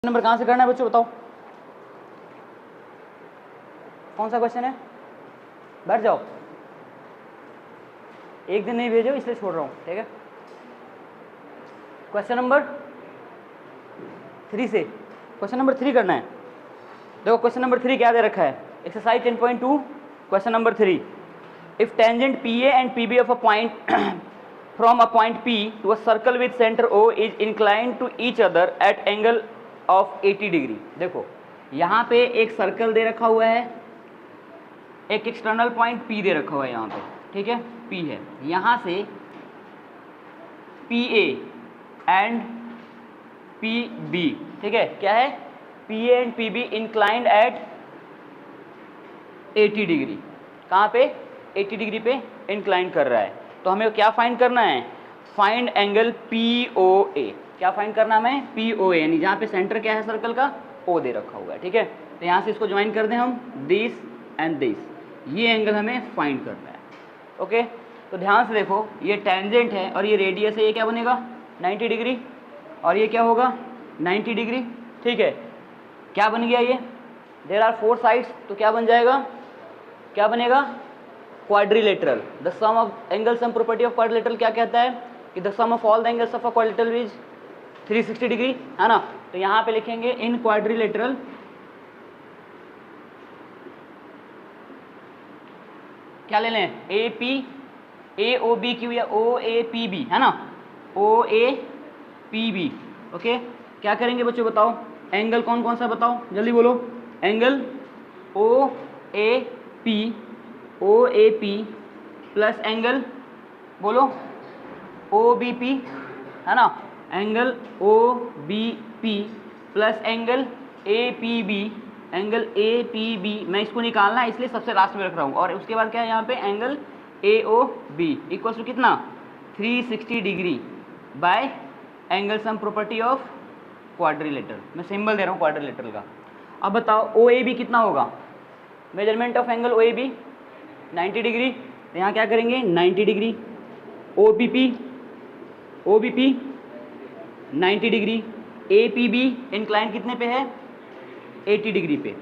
Number कहाँ से करना है बच्चों, बताओ कौन सा क्वेश्चन है। बैठ जाओ, एक दिन नहीं भेजो इसलिए छोड़ रहा हूँ, ठीक है। क्वेश्चन नंबर 3 से क्वेश्चन नंबर 3 करना है। देखो क्वेश्चन नंबर 3 क्या दे रखा है, exercise 10.2 question number 3। If tangent P A and P B of a point from a point P to a circle with centre O is inclined to each other at angle of 80 degree. देखो यहाँ पे एक circle दे रखा हुआ है, एक external point P दे रखा हुआ है यहाँ पे, ठीक है, P है। यहाँ से P A and P B, ठीक है, क्या है, P A and P B inclined at 80 degree. कहाँ पे, 80 डिग्री पे इंक्लाइन कर रहा है। तो हमें क्या फाइंड करना है, फाइंड एंगल पी ओ ए। क्या फाइंड करना है हमें, पी ओ ए, यानी जहाँ पे सेंटर क्या है सर्कल का, ओ दे रखा हुआ है, ठीक है। तो यहाँ से इसको ज्वाइन कर दें हम, दिस एंड दिस, ये एंगल हमें फाइंड करना है, ओके। तो ध्यान से देखो, ये टेंजेंट है और ये रेडियस है, ये क्या बनेगा 90 डिग्री, और ये क्या होगा 90 डिग्री, ठीक है। क्या बन गया ये, देयर आर 4 साइड्स, तो क्या बन जाएगा, क्या बनेगा, quadrilateral. The sum of angle sum property of quadrilateral क्या कहता है कि the sum of all the angles of a quadrilateral is 360 degree, है ना। तो यहाँ पे लिखेंगे इन क्वाड्रिलेटरल क्या ले लें, A P A O B Q या ओ ए पी बी, है ना, O A P B, okay. क्या करेंगे बच्चों बताओ, एंगल कौन कौन सा बताओ जल्दी बोलो, angle O A P plus angle बोलो ओ बी पी, है ना, angle O B P plus angle A P B, angle A P B, मैं इसको निकालना है इसलिए सबसे लास्ट में रख रहा हूँ। और उसके बाद क्या है यहाँ पे, angle A O B equal to कितना 360 degree by angle sum property of quadrilateral. मैं सिंबल दे रहा हूँ क्वाड्रिलेटरल का। अब बताओ ओ ए बी कितना होगा, measurement of angle O A B 90 degree, तो यहाँ क्या करेंगे 90 degree, O B P 90 degree, A P B incline कितने पे है 80 डिग्री पे,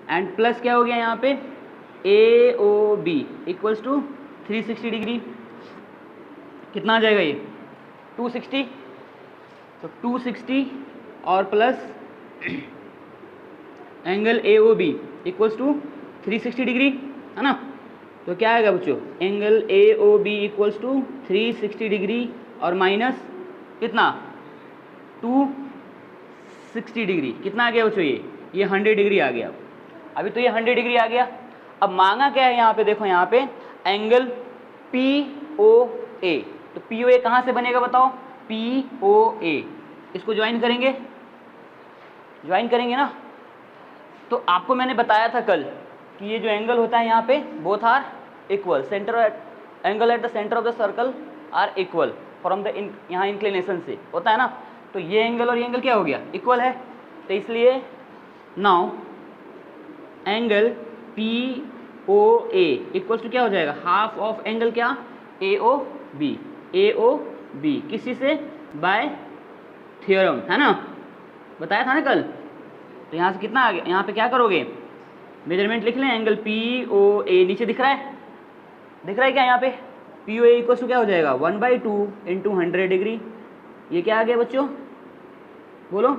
एंड प्लस क्या हो गया यहाँ पे A O B equals to 360 degree. कितना आ जाएगा ये 260, तो 260 और plus angle A O B equals to 360 degree, है ना। तो क्या आएगा बच्चों, angle A O B equals to 360 degree और माइनस कितना 260 डिग्री, कितना आ गया बच्चों, ये 100 डिग्री आ गया। अभी तो ये 100 डिग्री आ गया। अब मांगा क्या है यहाँ पे, देखो यहाँ पे एंगल पी ओ ए, तो पी ओ ए कहाँ से बनेगा बताओ, पी ओ ए, इसको ज्वाइन करेंगे ना। तो आपको मैंने बताया था कल कि ये जो एंगल होता है यहाँ पे both are equal, angle at the centre of the circle are equal from the यहाँ इंक्लिनेशन से होता है ना। तो ये एंगल और ये एंगल क्या हो गया, इक्वल है। तो इसलिए now angle P O A equal to क्या हो जाएगा, हाफ ऑफ एंगल क्या ए ओ बी, किसी से बाय थ्योरम, है ना, बताया था ना कल। तो यहाँ से कितना आ गया, यहाँ पे क्या करोगे, मेजरमेंट लिख लें, एंगल पी ओ ए नीचे दिख रहा है क्या, यहाँ पे P O A equal to क्या हो जाएगा 1/2 इंटू 100 डिग्री, ये क्या आ गया बच्चों बोलो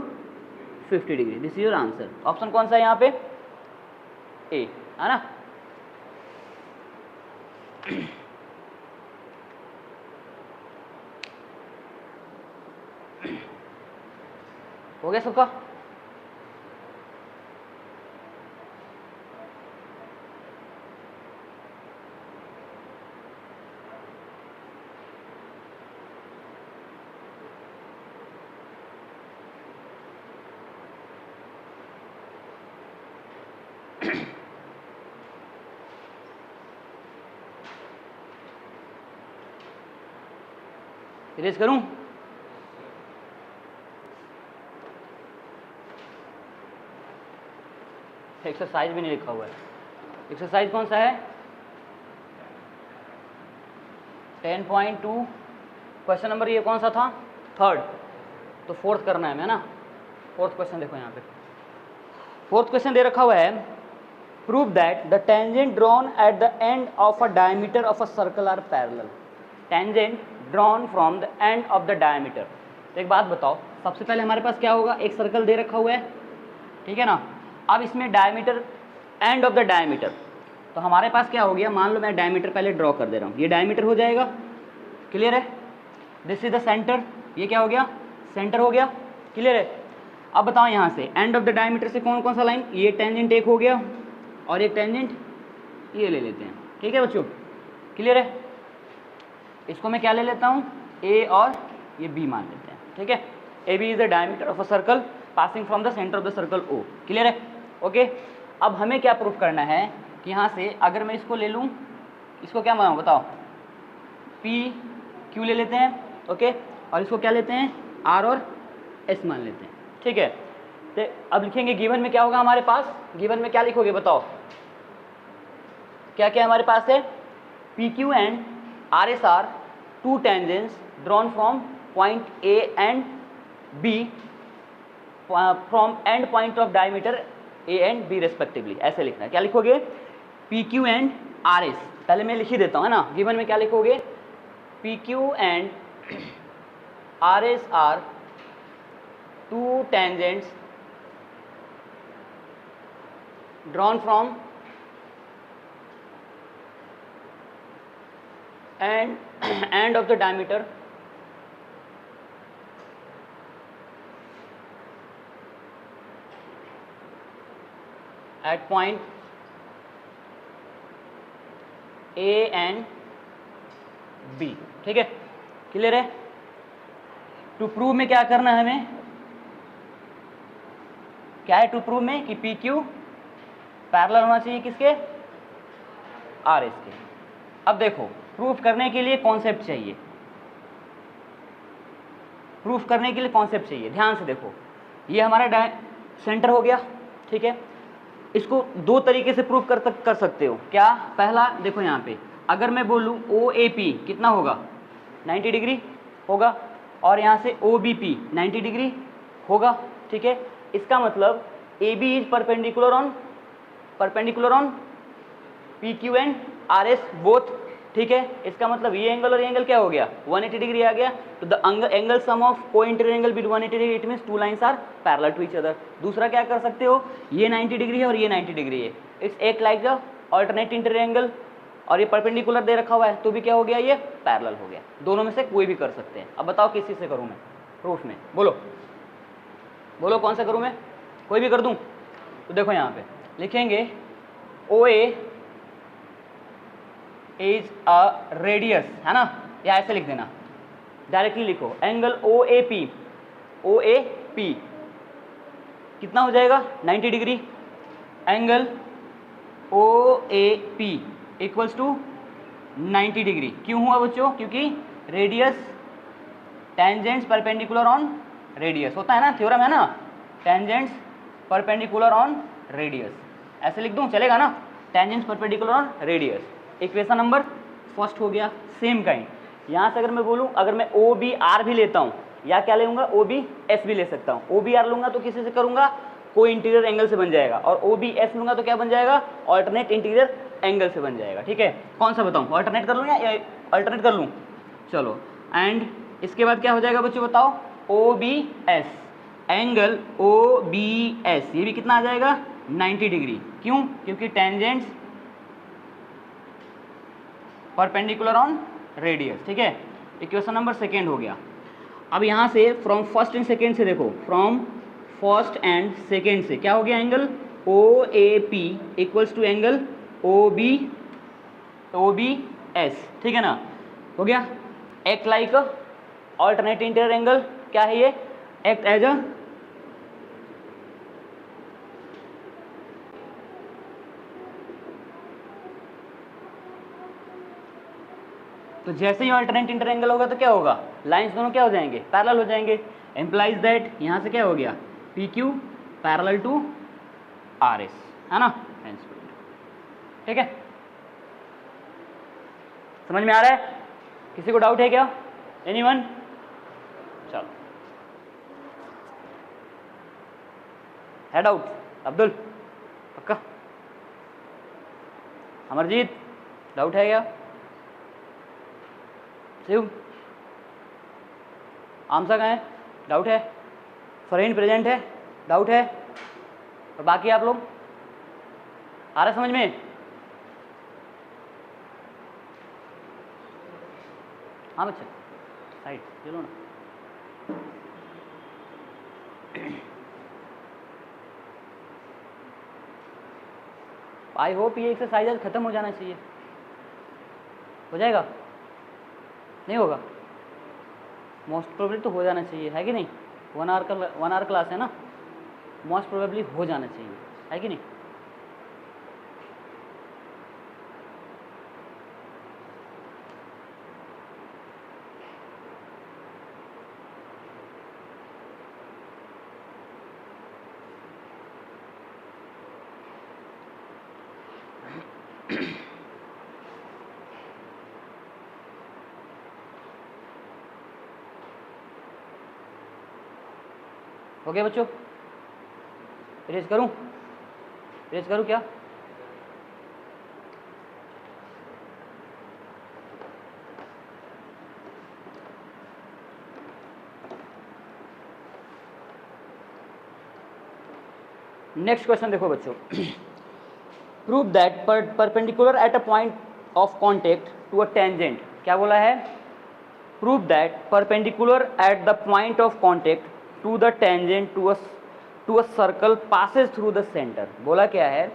50 degree. This is your answer. Option कौन सा है यहाँ पे, ए, है ना। हो गया सबका, इरेज करूं, एक्सरसाइज भी नहीं लिखा हुआ है। एक्सरसाइज कौन सा है 10.2 क्वेश्चन नंबर ये कौन सा था, 3rd, तो 4th करना है हमें ना। फोर्थ क्वेश्चन देखो यहाँ पे, फोर्थ क्वेश्चन दे रखा हुआ है, prove that the tangent drawn at the end of a diameter of a circle are parallel. Tangent drawn from the end of the diameter. तो एक बात बताओ, सबसे पहले हमारे पास क्या होगा, एक सर्कल दे रखा हुआ है, ठीक है ना। अब इसमें diameter, and of the diameter, तो हमारे पास क्या हो गया, मान लो मैं डायमीटर पहले ड्रॉ कर दे रहा हूँ, ये डायमीटर हो जाएगा, क्लियर है। दिस इज द सेंटर, ये क्या हो गया, सेंटर हो गया, क्लियर है। अब बताओ यहाँ से एंड ऑफ द डायमीटर से कौन कौन सा लाइन, ये टेंजेंट एक हो गया और एक टेंजेंट ये ले लेते हैं, ठीक है बच्चों, क्लियर है। इसको मैं क्या ले लेता हूँ, ए और ये बी मान लेते हैं, ठीक है। A B is the diameter of a circle passing from the centre of the circle O, clear है, ओके। अब हमें क्या प्रूफ करना है कि यहाँ से अगर मैं इसको ले लूँ, इसको क्या मानूँ बताओ, पी क्यू ले लेते हैं, ओके, और इसको क्या लेते हैं, आर और एस मान लेते हैं, ठीक है। तो अब लिखेंगे गिवन में क्या होगा हमारे पास, गिवन में क्या लिखोगे बताओ, क्या क्या हमारे पास है, P Q and R S are two tangents drawn from point A and B from end point of diameter A and B respectively, ऐसे लिखना है। क्या लिखोगे, P Q and R S, पहले मैं लिख ही देता हूँ है ना, गिवन में क्या लिखोगे, P Q and R S are two tangents drawn from end of the diameter at point A and B, ठीक है, क्लियर है। टू प्रूव में क्या करना है हमें, क्या है टू प्रूव में कि पी क्यू पैरेलल होना चाहिए किसके, आर एस के। अब देखो प्रूफ करने के लिए कॉन्सेप्ट चाहिए, प्रूफ करने के लिए कॉन्सेप्ट चाहिए, ध्यान से देखो, ये हमारा सेंटर हो गया, ठीक है। इसको दो तरीके से प्रूफ कर सकते हो, क्या, पहला देखो यहाँ पे अगर मैं बोलूँ ओ ए पी कितना होगा, 90 डिग्री होगा, और यहाँ से ओ बी पी 90 डिग्री होगा, ठीक है। इसका मतलब A B is perpendicular on P Q and R S both, ठीक है। इसका मतलब ये एंगल और ये एंगल क्या हो गया, 180 डिग्री आ गया। तो द एंगल सम ऑफ को interior angle between 180 degree, it means two lines are parallel to each other. दूसरा क्या कर सकते हो, ये 90 डिग्री है और ये 90 डिग्री है, इट्स एक like the alternate interior angle, और ये परपेंडिकुलर दे रखा हुआ है तो भी क्या हो गया, ये पैरेलल हो गया। दोनों में से कोई भी कर सकते हैं। अब बताओ किस चीज़ से करूँ मैं प्रूफ में, बोलो बोलो कौन सा करूँ मैं, कोई भी कर दूँ। तो देखो यहाँ पे लिखेंगे O A is a radius, है ना, या ऐसे लिख देना, डायरेक्टली लिखो एंगल ओ ए पी कितना हो जाएगा, 90 degree. Angle O A P equals to 90 degree. क्यों हुआ बच्चों, क्योंकि radius tangents perpendicular on radius होता है ना, थ्योरम है ना, टेंजेंट्स परपेंडिकुलर ऑन रेडियस, ऐसे लिख दूं चलेगा ना, tangents perpendicular on radius. Equation number first हो गया। सेम काइंड यहाँ से अगर मैं बोलूँ, अगर मैं ओ बी आर भी लेता हूँ, या क्या लूँगा, ओ बी एस भी ले सकता हूँ। ओ बी आर लूँगा तो किसी से करूँगा, को इंटीरियर एंगल से बन जाएगा, और ओ बी एस लूँगा तो क्या बन जाएगा, ऑल्टरनेट इंटीरियर एंगल से बन जाएगा, ठीक है। कौन सा बताऊँ, ऑल्टरनेट कर लूँ या अल्टरनेट कर लूँ, चलो। एंड इसके बाद क्या हो जाएगा बच्चों बताओ, O B S, angle O B S ये भी कितना आ जाएगा, 90 डिग्री। क्यों, क्योंकि टेंजेंट्स परपेंडिकुलर ऑन रेडियस, ठीक है। इक्वेशन नंबर सेकेंड हो गया। अब यहाँ से फ्रॉम फर्स्ट एंड सेकेंड से देखो, फ्रॉम फर्स्ट एंड सेकेंड से क्या हो गया, angle O A P equals to angle O B S, ठीक है ना, हो गया। Act like alternate interior angle, क्या है ये, एक्ट एज अ तो जैसे ही ऑल्टरनेट इंटीरियर एंगल होगा तो क्या होगा, लाइंस दोनों क्या हो जाएंगे, पैरेलल हो जाएंगे। एम्प्लाइज दैट यहाँ से क्या हो गया, P Q parallel to R S, है ना, ठीक है। समझ में आ रहा है, किसी को डाउट है क्या, एनीवन, चलो। है डाउट? अब्दुल पक्का? अमरजीत डाउट है क्या? शिव आमसा कहाँ है? डाउट है? फरहीन प्रेजेंट है? डाउट है? और बाकी आप लोग आ रहा समझ में? हाँ बच्चा साइड चलो ना। आई होप ये एक्सरसाइज आज खत्म हो जाना चाहिए। हो जाएगा? नहीं होगा? मोस्ट प्रोबेबली तो हो जाना चाहिए, है कि नहीं? 1 आवर क्लास है ना, मोस्ट प्रोबेबली हो जाना चाहिए, है कि नहीं? हो गया बच्चों? इरेज करूं? इरेज करूं क्या? नेक्स्ट क्वेश्चन देखो बच्चों। Prove that perpendicular at a point of contact to a tangent. क्या बोला है? Prove that perpendicular at the point of contact to the tangent to a circle passes through the centre. बोला क्या है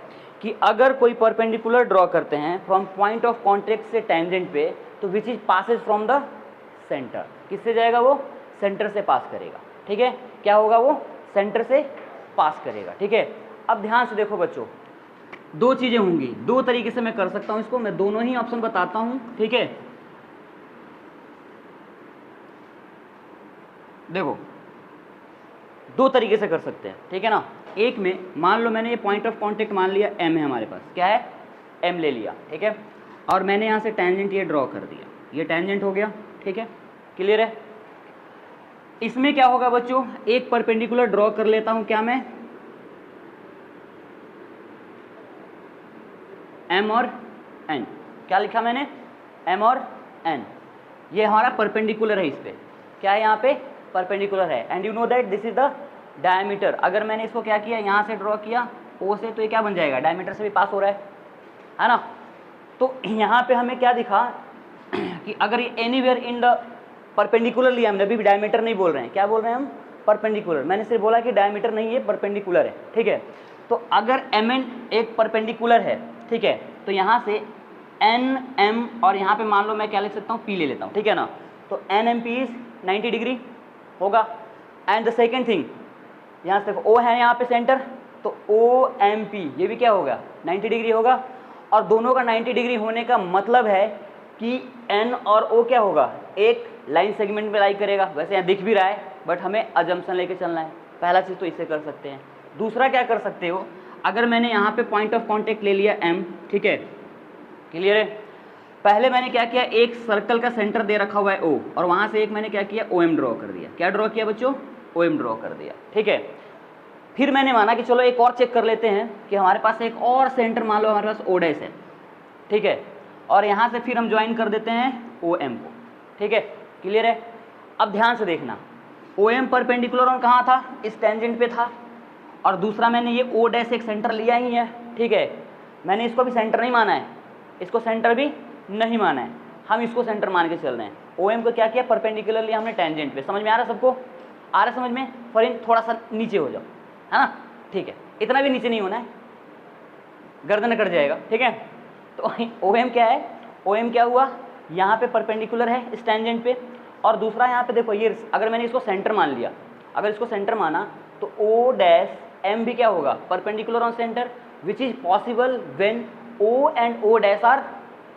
कि अगर कोई परपेंडिकुलर ड्रॉ करते हैं फ्रॉम पॉइंट ऑफ कॉन्टेक्ट से टेंजेंट पे, तो which is passes from the centre. किससे जाएगा वो? सेंटर से पास करेगा। ठीक है, क्या होगा वो? सेंटर से पास करेगा। ठीक है, अब ध्यान से देखो बच्चों, दो चीजें होंगी, दो तरीके से मैं कर सकता हूं इसको, मैं दोनों ही ऑप्शन बताता हूं। ठीक है, देखो दो तरीके से कर सकते हैं, ठीक है ना। एक में मान लो मैंने ये पॉइंट ऑफ कांटेक्ट मान लिया एम है हमारे पास, क्या है? एम ले लिया, ठीक है, और मैंने यहाँ से टेंजेंट ये ड्रॉ कर दिया, ये टेंजेंट हो गया। ठीक है, क्लियर है? इसमें क्या होगा बच्चों, एक परपेंडिकुलर ड्रॉ कर लेता हूं, क्या मैं? एम और एन। क्या लिखा मैंने? एम और एन। ये हमारा परपेंडिकुलर है, इस पे क्या है? यहाँ पे परपेंडिकुलर है। And you know that this is the diameter. अगर मैंने इसको क्या किया, यहाँ से ड्रॉ किया ओ से, तो ये क्या बन जाएगा? डायमीटर से भी पास हो रहा है ना। तो यहाँ पे हमें क्या दिखा कि अगर ये एनीवेयर इन द परपेंडिकुलर लिया हमने, अभी भी डायमीटर नहीं बोल रहे हैं, क्या बोल रहे हैं हम? परपेंडिकुलर। मैंने सिर्फ बोला कि डायमीटर नहीं है, परपेंडिकुलर है। ठीक है, तो अगर एम एन एक परपेंडिकुलर है, ठीक है, तो यहाँ से एन एम और यहाँ पे मान लो मैं क्या लिख सकता हूँ? पी ले लेता हूँ, ठीक है ना। तो N M P is 90 degree होगा। एंड द सेकेंड थिंग, यहाँ से देखो ओ है यहाँ पे सेंटर, तो ओ एम पी ये भी क्या होगा? 90 डिग्री होगा। और दोनों का 90 डिग्री होने का मतलब है कि एन और ओ क्या होगा? एक लाइन सेगमेंट में लाई करेगा। वैसे यहाँ दिख भी रहा है, बट हमें अजम्पशन लेके चलना है। पहला चीज़ तो इससे कर सकते हैं। दूसरा क्या कर सकते हो, अगर मैंने यहाँ पे पॉइंट ऑफ कांटेक्ट ले लिया एम, ठीक है, क्लियर है। पहले मैंने क्या किया, एक सर्कल का सेंटर दे रखा हुआ है ओ, और वहाँ से एक मैंने क्या किया? ओ एम ड्रॉ कर दिया। क्या ड्रॉ किया बच्चों? ओ एम ड्रॉ कर दिया। ठीक है, फिर मैंने माना कि चलो एक और चेक कर लेते हैं कि हमारे पास एक और सेंटर, मान लो हमारे पास ओ डैश है, ठीक है, और यहाँ से फिर हम ज्वाइन कर देते हैं ओ एम को। ठीक है, क्लियर है। अब ध्यान से देखना, ओ एम परपेंडिकुलर ऑन कहाँ था? इस टेंजेंट पे था, और दूसरा मैंने ये ओ डैश एक सेंटर लिया ही है। ठीक है, मैंने इसको भी सेंटर नहीं माना है, इसको सेंटर भी नहीं माना है, हम इसको सेंटर मान के चल रहे हैं। ओ एम को क्या किया? परपेंडिकुलर लिया हमने टेंजेंट पे। समझ में आ रहा है सबको? आ रहा है समझ में? फरीन थोड़ा सा नीचे हो जाओ, है ना। ठीक है, इतना भी नीचे नहीं होना है, गर्दन कट जाएगा। ठीक है, तो ओ एम क्या है? ओ एम क्या हुआ? यहाँ पे परपेंडिकुलर है इस टेंजेंट पे, और दूसरा यहाँ पे देखो, ये अगर मैंने इसको सेंटर मान लिया, अगर इसको सेंटर माना, तो ओ डैश एम भी क्या होगा? Perpendicular on centre, which is possible when O and O dash are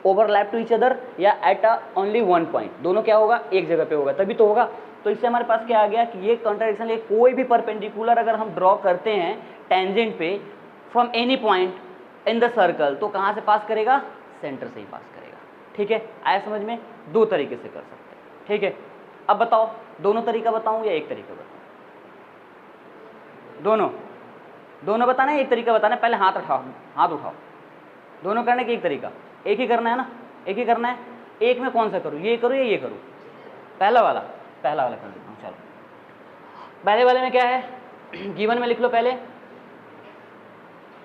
overlap to each other, या एट ओनली वन पॉइंट। दोनों क्या होगा? एक जगह पे होगा, तभी तो होगा। तो इससे हमारे पास क्या आ गया कि ये कॉन्ट्राडिक्शन है, कोई भी परपेंडिकुलर अगर हम ड्रॉ करते हैं टेंजेंट पे from any point in the circle, तो कहाँ से पास करेगा? सेंटर से ही पास करेगा। ठीक है, आया समझ में? दो तरीके से कर सकते हैं। ठीक है, अब बताओ दोनों तरीका बताऊं या एक तरीका बताऊं? दोनों दोनों बताना है, एक तरीका बताना है, पहले हाथ उठाओ, हाथ उठाओ। दोनों करने की एक तरीका, एक ही करना है ना, एक ही करना है। एक में कौन सा करूँ, ये करूँ या ये करूँ? पहला वाला कर देता हूँ। चलो पहले वाले में क्या है, गिवन में लिख लो, पहले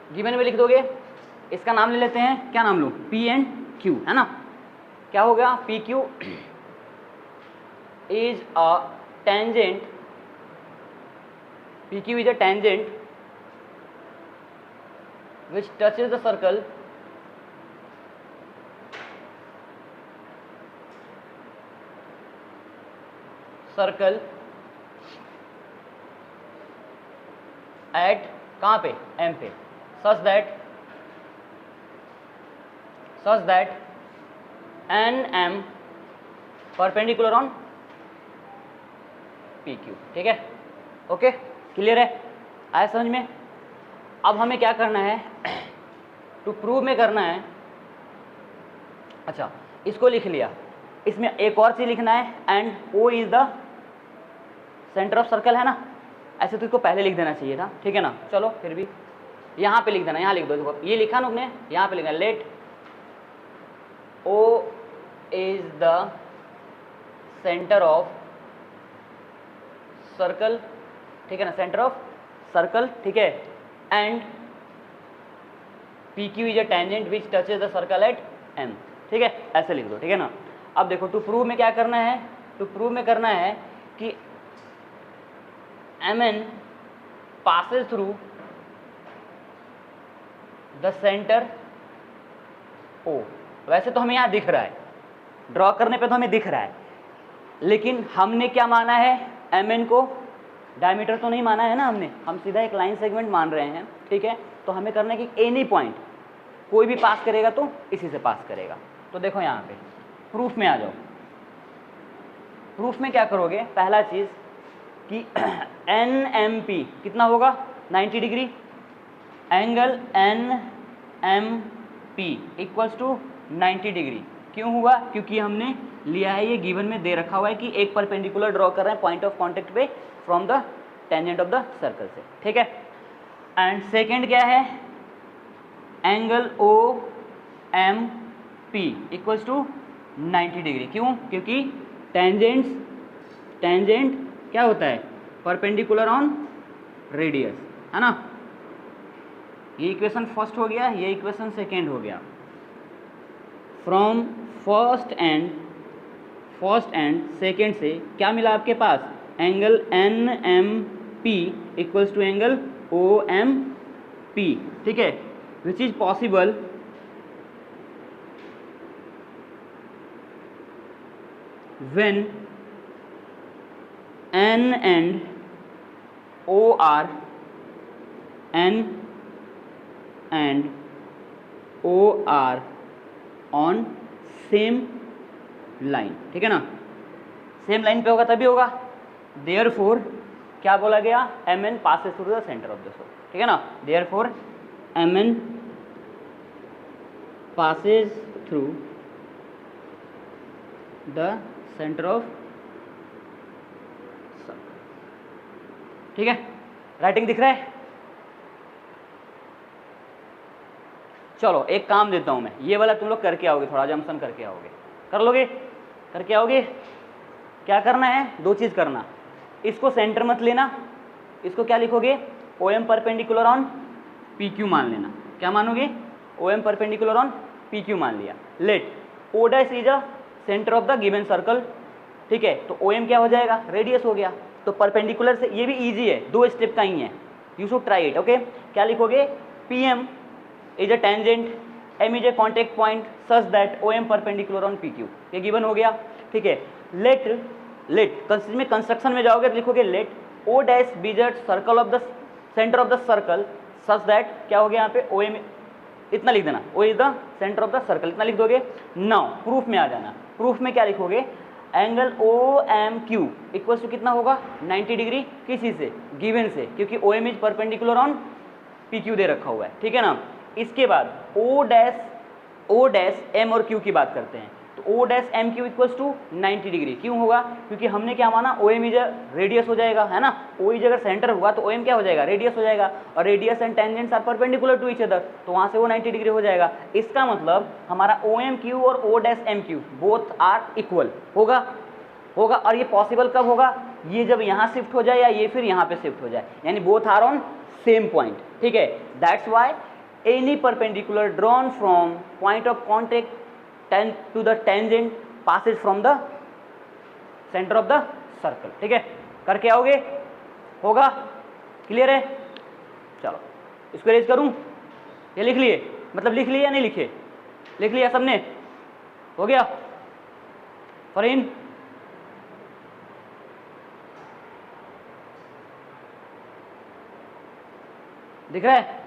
गिवन में लिख दोगे। इसका नाम ले लेते हैं, क्या नाम लूँ? पी एंड क्यू, है ना। क्या हो गया? P Q is a tangent, P Q is a tangent which touches the circle at कहाँ पे? M पे, such that NM perpendicular on PQ। ठीक है, ओके, क्लियर है, आया समझ में? अब हमें क्या करना है, टू प्रूव में करना है। अच्छा, इसको लिख लिया, इसमें एक और चीज लिखना है, and O is the centre of circle, है ना। ऐसे तो इसको पहले लिख देना चाहिए था, ठीक है ना। चलो फिर भी यहाँ पे लिख देना, यहाँ लिख दो, देखो ये लिखा ना आपने, यहाँ पे लिखना let O is the centre of circle, ठीक है ना, सेंटर ऑफ सर्कल, ठीक है, and PQ is a tangent which touches the circle at M, ठीक है, ऐसे लिख दो, ठीक है ना। अब देखो टू प्रूव में क्या करना है, टू प्रूव में करना है कि MN passes through the centre O। वैसे तो हमें यहाँ दिख रहा है, ड्रॉ करने पे तो हमें दिख रहा है, लेकिन हमने क्या माना है, MN को डायमीटर तो नहीं माना है ना हमने, हम सीधा एक लाइन सेगमेंट मान रहे हैं, ठीक है। तो हमें करना है कि एनी पॉइंट कोई भी पास करेगा तो इसी से पास करेगा। तो देखो यहाँ पे प्रूफ में आ जाओ। प्रूफ में क्या करोगे, पहला चीज कि NMP कितना होगा, 90 degree, angle NMP equals to 90 degree. क्यों हुआ? क्योंकि हमने लिया है, ये गिवन में दे रखा हुआ है कि एक परपेंडिकुलर ड्रॉ कर रहे हैं पॉइंट ऑफ कॉन्टेक्ट पे from the tangent of the circle से, ठीक है। एंड सेकेंड क्या है, angle OMP equals to 90 degree. क्यों? क्योंकि टेंजेंट क्या होता है, परपेंडिकुलर ऑन रेडियस, है ना। ये इक्वेशन फर्स्ट हो गया, ये इक्वेशन सेकेंड हो गया। फ्रॉम फर्स्ट एंड सेकेंड से क्या मिला आपके पास, angle NMP equals to angle OMP, ठीक है, which is possible when N and O are on same line, ठीक है ना। सेम लाइन पे होगा तभी होगा, देयरफॉर क्या बोला गया, MN passes through the center of the circle, ठीक है ना। Therefore MN passes through the center of circle, ठीक है। राइटिंग दिख रहा है? चलो एक काम देता हूं मैं, ये वाला तुम लोग करके आओगे, थोड़ा जमसन करके आओगे, कर लोगे, करके आओगे। क्या करना है, दो चीज करना, इसको सेंटर मत लेना, इसको क्या लिखोगे, OM परपेंडिकुलर ऑन PQ मान लेना। क्या मानोगे, OM परपेंडिकुलर ऑन PQ मान लिया। Let O dash is a centre of the given circle, ठीक है, तो OM क्या हो जाएगा, रेडियस हो गया। तो परपेंडिकुलर से, ये भी इजी है, 2 स्टेप का ही है, you should try it, okay. क्या लिखोगे, PM is a tangent, M is a contact point such that OM perpendicular on PQ, ये गिवन हो गया, ठीक है। लेट में कंस्ट्रक्शन में जाओगे तो लिखोगे let O dash be the circle of the centre of the circle such that, क्या हो गया यहाँ पे, OM इतना लिख देना, O is the centre of the circle, इतना लिख दोगे। नाउ प्रूफ में आ जाना, प्रूफ में क्या लिखोगे, एंगल OMQ इक्वल्स टू कितना होगा, 90 डिग्री, किसी से, गिवन से, क्योंकि OM is perpendicular on PQ दे रखा हुआ है, ठीक है ना। इसके बाद O डैश M और Q की बात करते हैं, तो O dash M Q equals to 90 degree. क्यों होगा? क्योंकि हमने क्या माना, ओ एम इज रेडियस हो जाएगा, है ना। ओ इज अगर सेंटर हुआ तो ओ एम क्या हो जाएगा, रेडियस हो जाएगा, और radius and tangents are perpendicular to each other, तो वहां से वो 90 डिग्री हो जाएगा। इसका मतलब हमारा ओ एम क्यू और O dash M Q both are equal होगा। और ये पॉसिबल कब होगा, ये जब यहाँ शिफ्ट हो जाए या ये फिर यहाँ पे शिफ्ट हो जाए, यानी both are on same point, ठीक है। That's why any perpendicular drawn from point of contact to the tangent passes from the center of the circle, ठीक है। करके आओगे, होगा, क्लियर है। चलो इसको रेज करूं, ये लिख लिए, मतलब लिख लिए या नहीं लिखे, लिख लिया सबने, हो गया। फरीन दिख रहा है?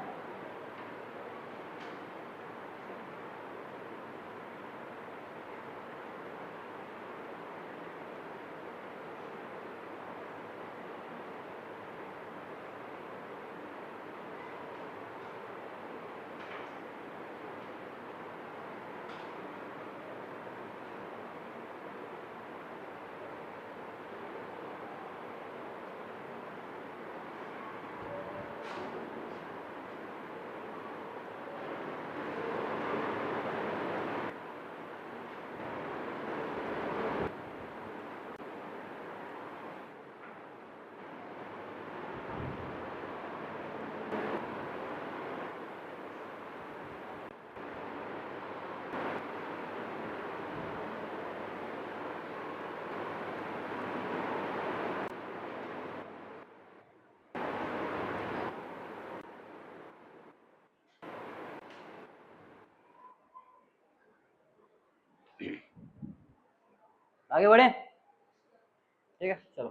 आगे बढ़े, ठीक है। चलो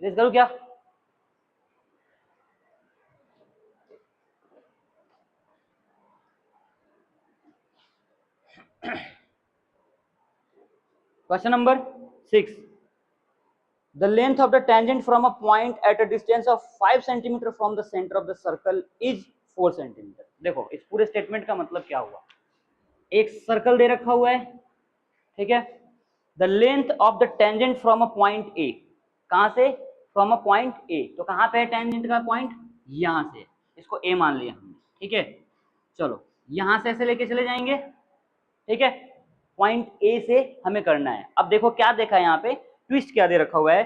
रेज करूं क्या? Question number 6, the length of the tangent from a point at a distance of 5 cm from the center of the circle is 4 cm। देखो इस पूरे स्टेटमेंट का मतलब क्या हुआ, एक सर्कल दे रखा हुआ है, ठीक है। The length of the tangent from a point A, कहां से, फ्रॉम अ पॉइंट ए, तो कहां पे है टेंजेंट का पॉइंट, यहां से, इसको ए मान लिया हमने, ठीक है। चलो यहां से ऐसे लेके चले जाएंगे, ठीक है, पॉइंट ए से हमें करना है। अब देखो क्या देखा है यहाँ पे, ट्विस्ट क्या दे रखा हुआ है,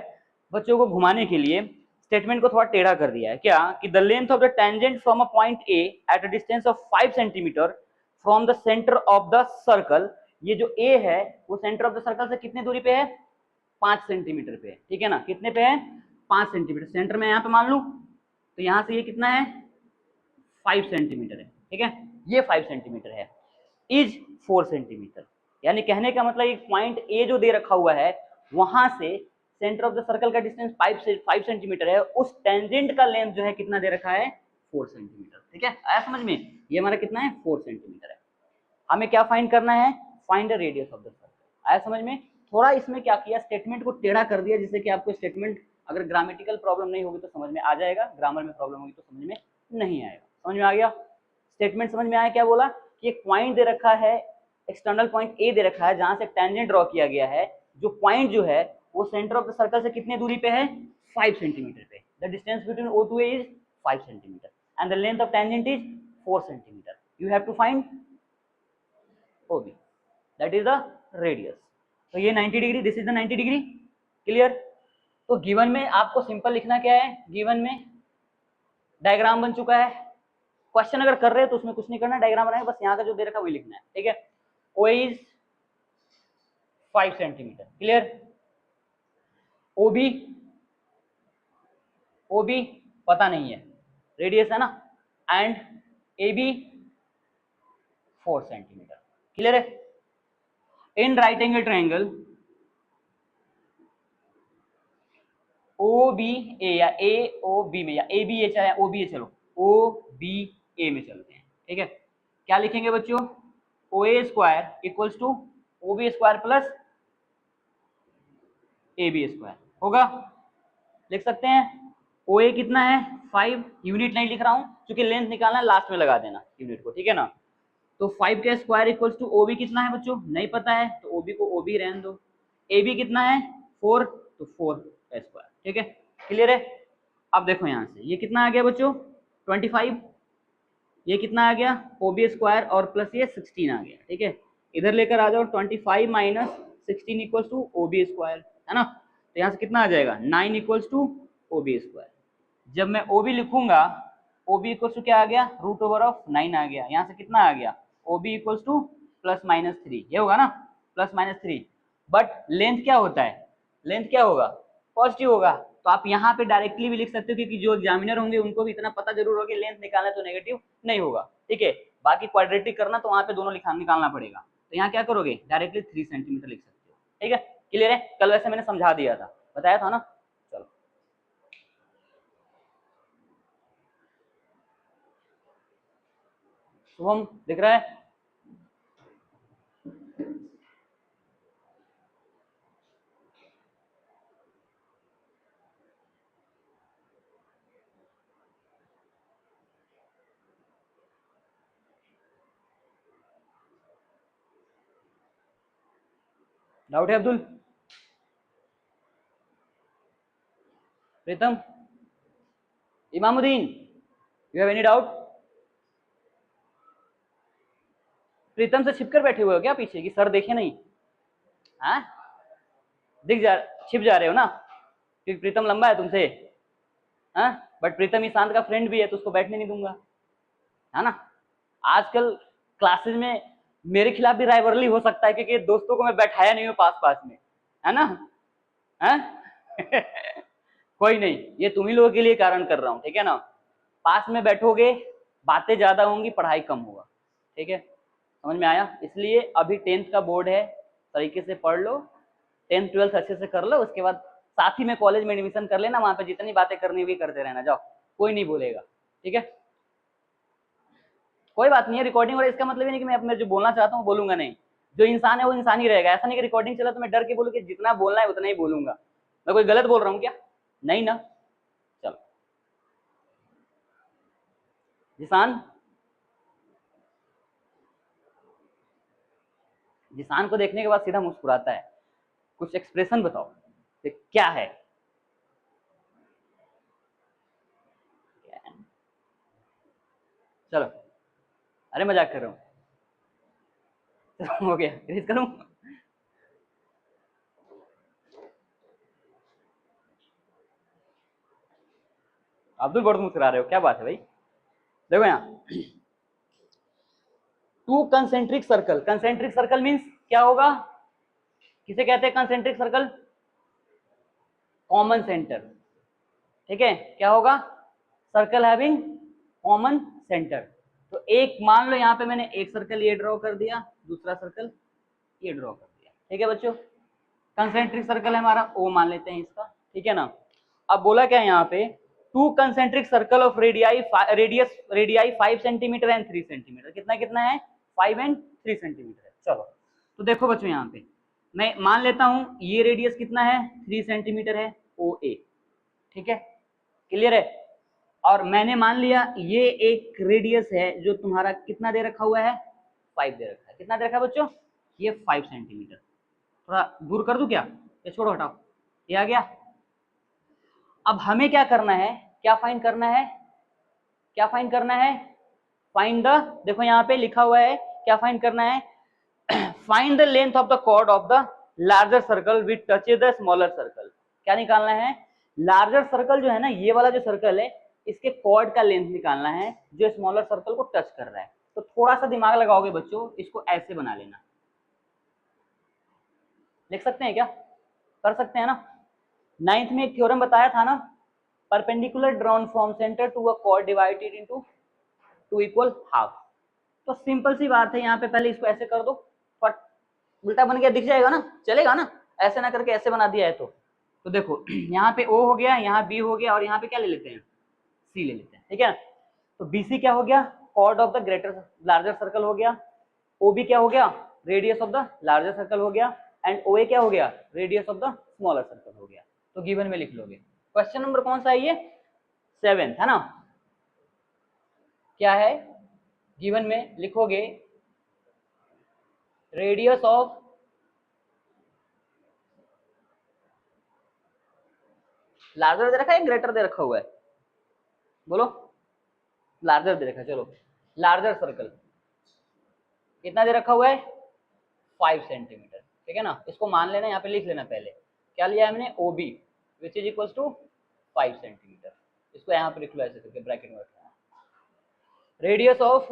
बच्चों को घुमाने के लिए स्टेटमेंट को थोड़ा टेढ़ा कर दिया है, क्या कि the length of the tangent from a point A at a distance of 5 centimetre from the centre of the circle, ये जो ए है वो सेंटर ऑफ द सर्कल से कितने दूरी पे है, 5 सेंटीमीटर पे है, ठीक है ना। कितने पे है, 5 सेंटीमीटर। सेंटर में यहाँ पे मान लू तो यहाँ से ये कितना है, 5 सेंटीमीटर है, ठीक है, ये 5 सेंटीमीटर है, इज 4 सेंटीमीटर। यानी कहने का मतलब एक पॉइंट ए जो दे रखा हुआ है वहां से सेंटर ऑफ द सर्कल का डिस्टेंस 5 सेंटीमीटर है, उस टेंजेंट का लेंथ जो है कितना दे रखा है, 4 सेंटीमीटर, ठीक है। आया समझ में, ये हमारा कितना है, 4 सेंटीमीटर है। हमें क्या फाइंड करना है, find the radius of the circle. आया समझ में। थोड़ा इसमें क्या किया, स्टेटमेंट को टेढ़ा कर दिया, जिससे कि आपको स्टेटमेंट अगर ग्रामेटिकल प्रॉब्लम नहीं होगी तो समझ में आ जाएगा, ग्रामर में प्रॉब्लम होगी तो समझ में नहीं आएगा। समझ में आ गया, स्टेटमेंट समझ में आया। क्या बोला कि एक पॉइंट दे रखा है, एक्सटर्नल पॉइंट ए दे रखा है जहां से टेंजेंट ड्रॉ किया गया है, जो पॉइंट जो है वो सेंटर ऑफ द सर्कल से कितने दूरी पे है, 5 सेंटीमीटर पे। The distance between O to A is 5 centimetre and the length of tangent is 4 centimetre. You have to find OB, that is the radius. तो ये 90 degree, this is the 90 degree, clear. तो given में आपको simple लिखना क्या है, given में diagram बन चुका है। क्वेश्चन अगर कर रहे हैं तो उसमें कुछ नहीं करना, डायग्राम बनाए, बस यहाँ का जो दे रखा है वही लिखना है, ठीक है। O is 5 centimetre, clear. OB पता नहीं है, रेडियस है ना, एंड AB 4 सेंटीमीटर, क्लियर है। In right angle triangle OBA या AOB में, या ABA या OBA, चलो OBA में चलते हैं, ठीक है। क्या लिखेंगे बच्चों, OA square equals to OB square plus AB square होगा, लिख सकते हैं। OA कितना है, 5, यूनिट नहीं लिख रहा हूं क्योंकि लेंथ निकालना है, लास्ट में लगा देना यूनिट को, ठीक है ना। तो 5 का square equals to O B कितना है बच्चों, नहीं पता है तो ओ बी को ओ बी रहने दो। ए बी कितना है 4, तो 4 का स्क्वायर, ठीक है, क्लियर है। अब देखो यहाँ से ये कितना आ गया बच्चों 25, ये कितना आ गया ओ बी स्क्वायर और प्लस ये 16 आ गया, ठीक है। इधर लेकर आ जाओ 25 minus 16 equals to O B square, है ना। तो यहाँ से कितना आ जाएगा 9 equals to O B square. जब मैं ओ बी लिखूंगा ओ बी इक्वल्स टू क्या आ गया रूट ओवर ऑफ 9 आ गया। यहाँ से कितना आ गया O B equals to plus minus 3, ये होगा ना प्लस माइनस 3। बट लेंथ क्या होता है, लेंथ क्या होगा पॉजिटिव होगा। तो आप यहाँ पे डायरेक्टली भी लिख सकते हो क्योंकि जो एग्जामिनर होंगे उनको भी इतना पता जरूर होगा कि लेंथ निकालना तो नेगेटिव नहीं होगा, ठीक है। बाकी क्वाड्रेटिक करना तो वहां पे दोनों निकालना पड़ेगा। तो यहाँ क्या करोगे डायरेक्टली 3 सेंटीमीटर लिख सकते हो, ठीक है, क्लियर है। कल वैसे मैंने समझा दिया था, बताया था ना। चलो शुभम दिख रहा है, डाउट है Abdul, Pritam, Imamuddin, you have any doubt. Pritam से छिपकर बैठे हुए हो क्या पीछे कि सर देखे नहीं, हाँ दिख जा छिप जा रहे हो ना क्योंकि प्रीतम लंबा है तुमसे, हाँ बट प्रीतम ईशांत का फ्रेंड भी है तो उसको बैठने नहीं दूंगा, है ना। आजकल क्लासेज में मेरे खिलाफ भी राइवलरी हो सकता है क्योंकि दोस्तों को मैं बैठाया नहीं हूँ पास पास में, है ना, है कोई नहीं, ये तुम ही लोगों के लिए कारण कर रहा हूँ, ठीक है ना। पास में बैठोगे बातें ज्यादा होंगी पढ़ाई कम होगा, ठीक है, समझ में आया। इसलिए अभी 10th का बोर्ड है, तरीके से पढ़ लो, 10th 12th अच्छे से कर लो, उसके बाद साथ ही में कॉलेज में एडमिशन कर लेना, वहां पे जितनी बातें करनी होगी करते रहना, जाओ कोई नहीं बोलेगा, ठीक है। कोई बात नहीं है, रिकॉर्डिंग हो रहा है इसका मतलब नहीं कि मैं जो बोलना चाहता हूँ बोलूंगा नहीं। जो इंसान है वो इंसान ही रहेगा, ऐसा नहीं कि रिकॉर्डिंग चला तो मैं डर के बोलूँ कि जितना बोलना है उतना ही बोलूंगा। मैं कोई गलत बोल रहा हूँ क्या, नहीं ना। चलो जिसान, जिसान को देखने के बाद सीधा मुस्कुराता है, कुछ एक्सप्रेशन बताओ कि क्या है। चलो अरे मजाक कर रहा हूँ, हो गया इरेज करूं। अब्दुल बहुत मुस्कुरा रहे हो, क्या बात है भाई। देखो यहाँ two concentric circle, concentric circle means क्या होगा, किसे कहते हैं कंसेंट्रिक सर्कल, कॉमन सेंटर, ठीक है। क्या होगा सर्कल हैविंग कॉमन सेंटर। तो एक मान लो यहाँ पे मैंने एक सर्कल ये ड्रॉ कर दिया, दूसरा सर्कल ये ड्रॉ कर दिया, ठीक है बच्चों। कंसेंट्रिक सर्कल है हमारा, ओ मान लेते हैं इसका, ठीक है ना। अब बोला क्या है यहाँ पे two concentric circle of radii 5 centimetre and 3 centimetre, कितना कितना है 5 एंड 3 सेंटीमीटर है। चलो तो देखो बच्चों यहाँ पे मैं मान लेता हूं ये रेडियस कितना है 3 सेंटीमीटर है ओ ए, ठीक है, क्लियर है। और मैंने मान लिया ये एक रेडियस है जो तुम्हारा कितना दे रखा हुआ है 5 दे रखा है, कितना दे रखा है बच्चों ये 5 सेंटीमीटर। थोड़ा दूर कर दूं क्या, ये छोड़ो हटाओ, ये आ गया। अब हमें क्या करना है, क्या फाइंड करना है, क्या फाइंड करना है, फाइंड द, देखो यहाँ पे लिखा हुआ है क्या फाइंड करना है find the length of the chord of the larger circle which touches the smaller circle. क्या निकालना है, लार्जर सर्कल जो है ना ये वाला जो सर्कल है इसके कॉर्ड का लेंथ निकालना है जो स्मॉलर सर्कल को टच कर रहा है। तो थोड़ा सा दिमाग लगाओगे बच्चों, इसको ऐसे बना लेना, लिख सकते हैं क्या, कर सकते हैं ना। 9th में एक थ्योरम बताया था ना, perpendicular drawn from centre to a chord divided into two equal half. तो सिंपल सी बात है, यहाँ पे पहले इसको ऐसे कर दो, फट उल्टा बन गया, दिख जाएगा ना, चलेगा ना, ऐसे ना करके ऐसे बना दिया है तो देखो यहाँ पे O हो गया, यहाँ B हो गया और यहाँ पे क्या ले लेते हैं C ले लेते हैं, ठीक है। तो BC क्या हो गया chord of the greater larger circle हो गया, OB क्या हो गया radius of the larger circle हो गया एंड OA क्या हो गया radius of the smaller circle हो गया। तो गिवन में लिख लोगे। क्वेश्चन नंबर कौन सा है ये 7th है ना, क्या है गिवन में लिखोगे रेडियस ऑफ लार्जर दे रखा है, ग्रेटर दे रखा हुआ है, बोलो। लार्जर दे रखा है, चलो लार्जर सर्कल कितना दे रखा हुआ है, 5 सेंटीमीटर, ठीक है ना। इसको मान लेना, यहाँ पे लिख लेना पहले क्या लिया है हमने, O B which is equal to 5 centimetre. इसको यहाँ पे लिख लो ऐसे करके ब्रैकेट में रखना। रेडियस ऑफ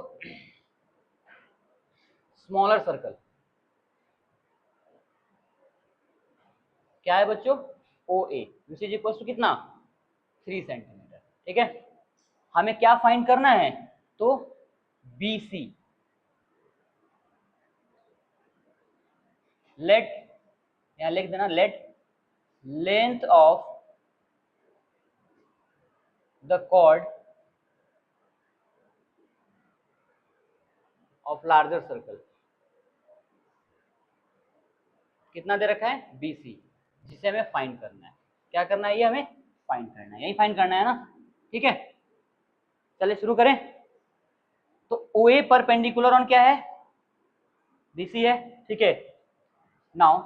स्मॉलर सर्कल क्या है बच्चों, ओ ए विच इज इक्वल टू कितना, 3 सेंटीमीटर, ठीक है। हमें क्या फाइंड करना है, तो बी सी, लेट, यहां लिख देना, let length of the chord of larger circle कितना दे रखा है, बी सी, जिसे हमें फाइंड करना है। क्या करना है, ये हमें फाइंड करना है, यही फाइंड करना है ना, ठीक है। चलिए शुरू करें। तो ओ ए परपेंडिकुलर ऑन क्या है, बी सी है, ठीक है। Now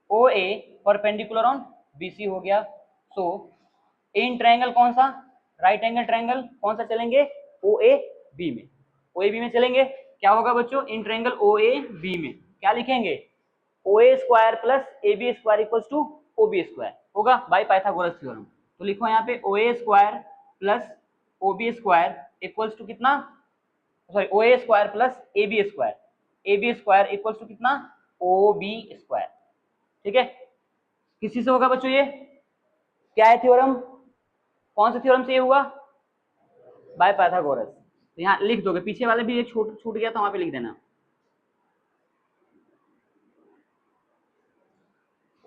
O A perpendicular on B C हो गया। सो इन ट्रायंगल कौन सा, राइट एंगल ट्रायंगल कौन सा चलेंगे, ओ ए बी में, ओ ए बी में चलेंगे। क्या होगा बच्चों, in triangle O A B में क्या लिखेंगे, O A square plus A B square equals to O B square होगा बाय पाइथागोरस थ्योरम। तो लिखो यहाँ पे O A square plus O B square equals to कितना, sorry O A square plus A B square equals to कितना, O B square, ठीक है। किसी से होगा बच्चों ये, क्या है थ्योरम, कौन सा थ्योरम से ये हुआ, बाय पाइथागोरस। तो यहाँ लिख दोगे, पीछे वाले भी एक छूट गया तो वहां पे लिख देना।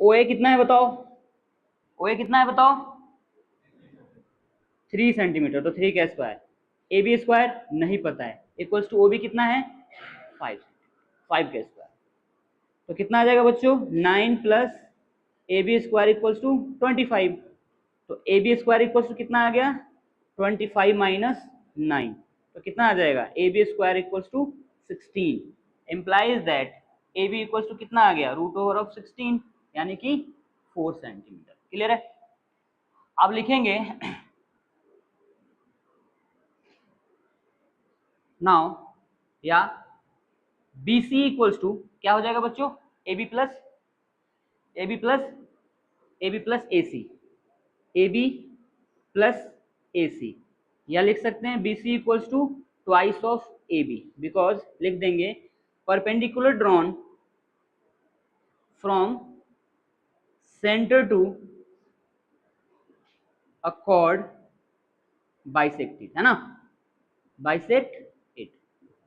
ओ ए कितना है बताओ, ओ ए कितना है बताओ, 3 सेंटीमीटर, तो 3 का स्क्वायर, ए बी स्क्वायर नहीं पता है, इक्वल्स टू ओ बी कितना है, 5, 5 का स्क्वायर, तो कितना आ जाएगा बच्चों, 9 plus A B square equals to 25। तो A B square equals to कितना आ गया, 25 माइनस 9, तो कितना आ जाएगा, A B square equals to 16, implies that A B equals to कितना आ गया, रूट ओवर ऑफ 16, यानी कि 4 सेंटीमीटर। क्लियर है। अब लिखेंगे नाउ, या बी सी इक्वल्स टू क्या हो जाएगा बच्चों, A B plus A B plus A B plus A C, A B plus A C, या लिख सकते हैं B C equals to twice of A B, because लिख देंगे perpendicular drawn from centre to a chord bisected, है ना, bisect it.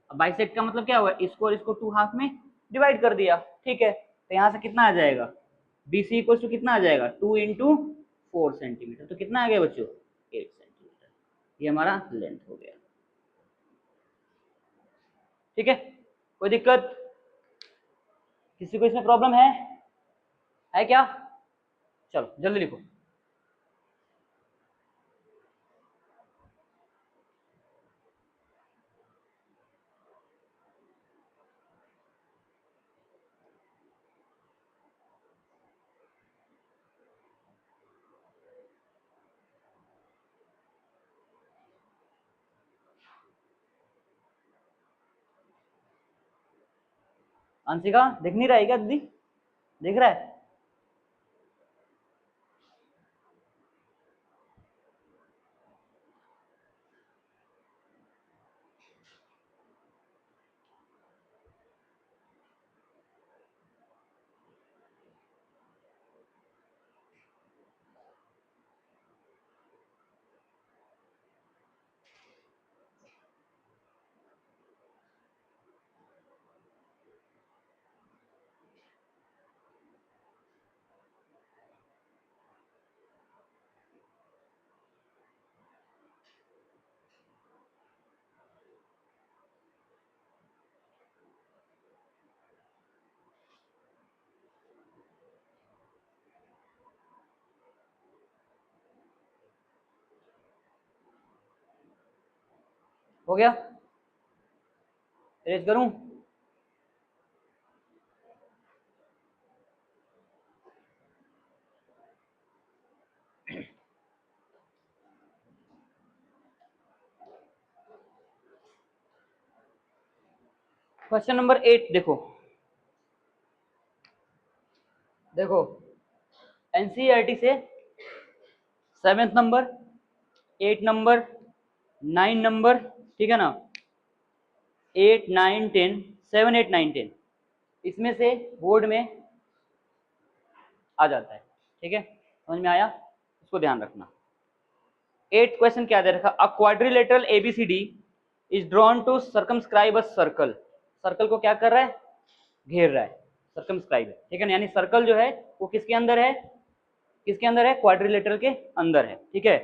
अब bisect का मतलब क्या हुआ, इसको और इसको 2 हाफ में डिवाइड कर दिया, ठीक है। तो यहाँ से कितना आ जाएगा, बी सी इक्वल्स टू कितना आ जाएगा, 2 इंटू 4 सेंटीमीटर, तो कितना आ गया बच्चों, 8 सेंटीमीटर, ये हमारा लेंथ हो गया, ठीक है। कोई दिक्कत, किसी को इसमें प्रॉब्लम है क्या, चलो जल्दी लिखो। अंशिका दिख नहीं रहा है क्या दीदी, दिख रहा है, हो गया, इरेज करूं, क्वेश्चन नंबर 8 देखो, देखो एनसीईआरटी से 7th नंबर, 8 नंबर, 9 नंबर, ठीक है ना, 8 9 10, 7 8 9 10 इसमें से बोर्ड में आ जाता है, ठीक है, समझ में आया, इसको ध्यान रखना। 8 क्वेश्चन क्या दे रखा, a quadrilateral ABCD is drawn to circumscribe a circle, circle को क्या कर रहा है, घेर रहा है, सर्कमस्क्राइब है, ठीक है ना, यानी सर्कल जो है वो किसके अंदर है, किसके अंदर है, क्वाड्रिलेटरल के अंदर है, ठीक है।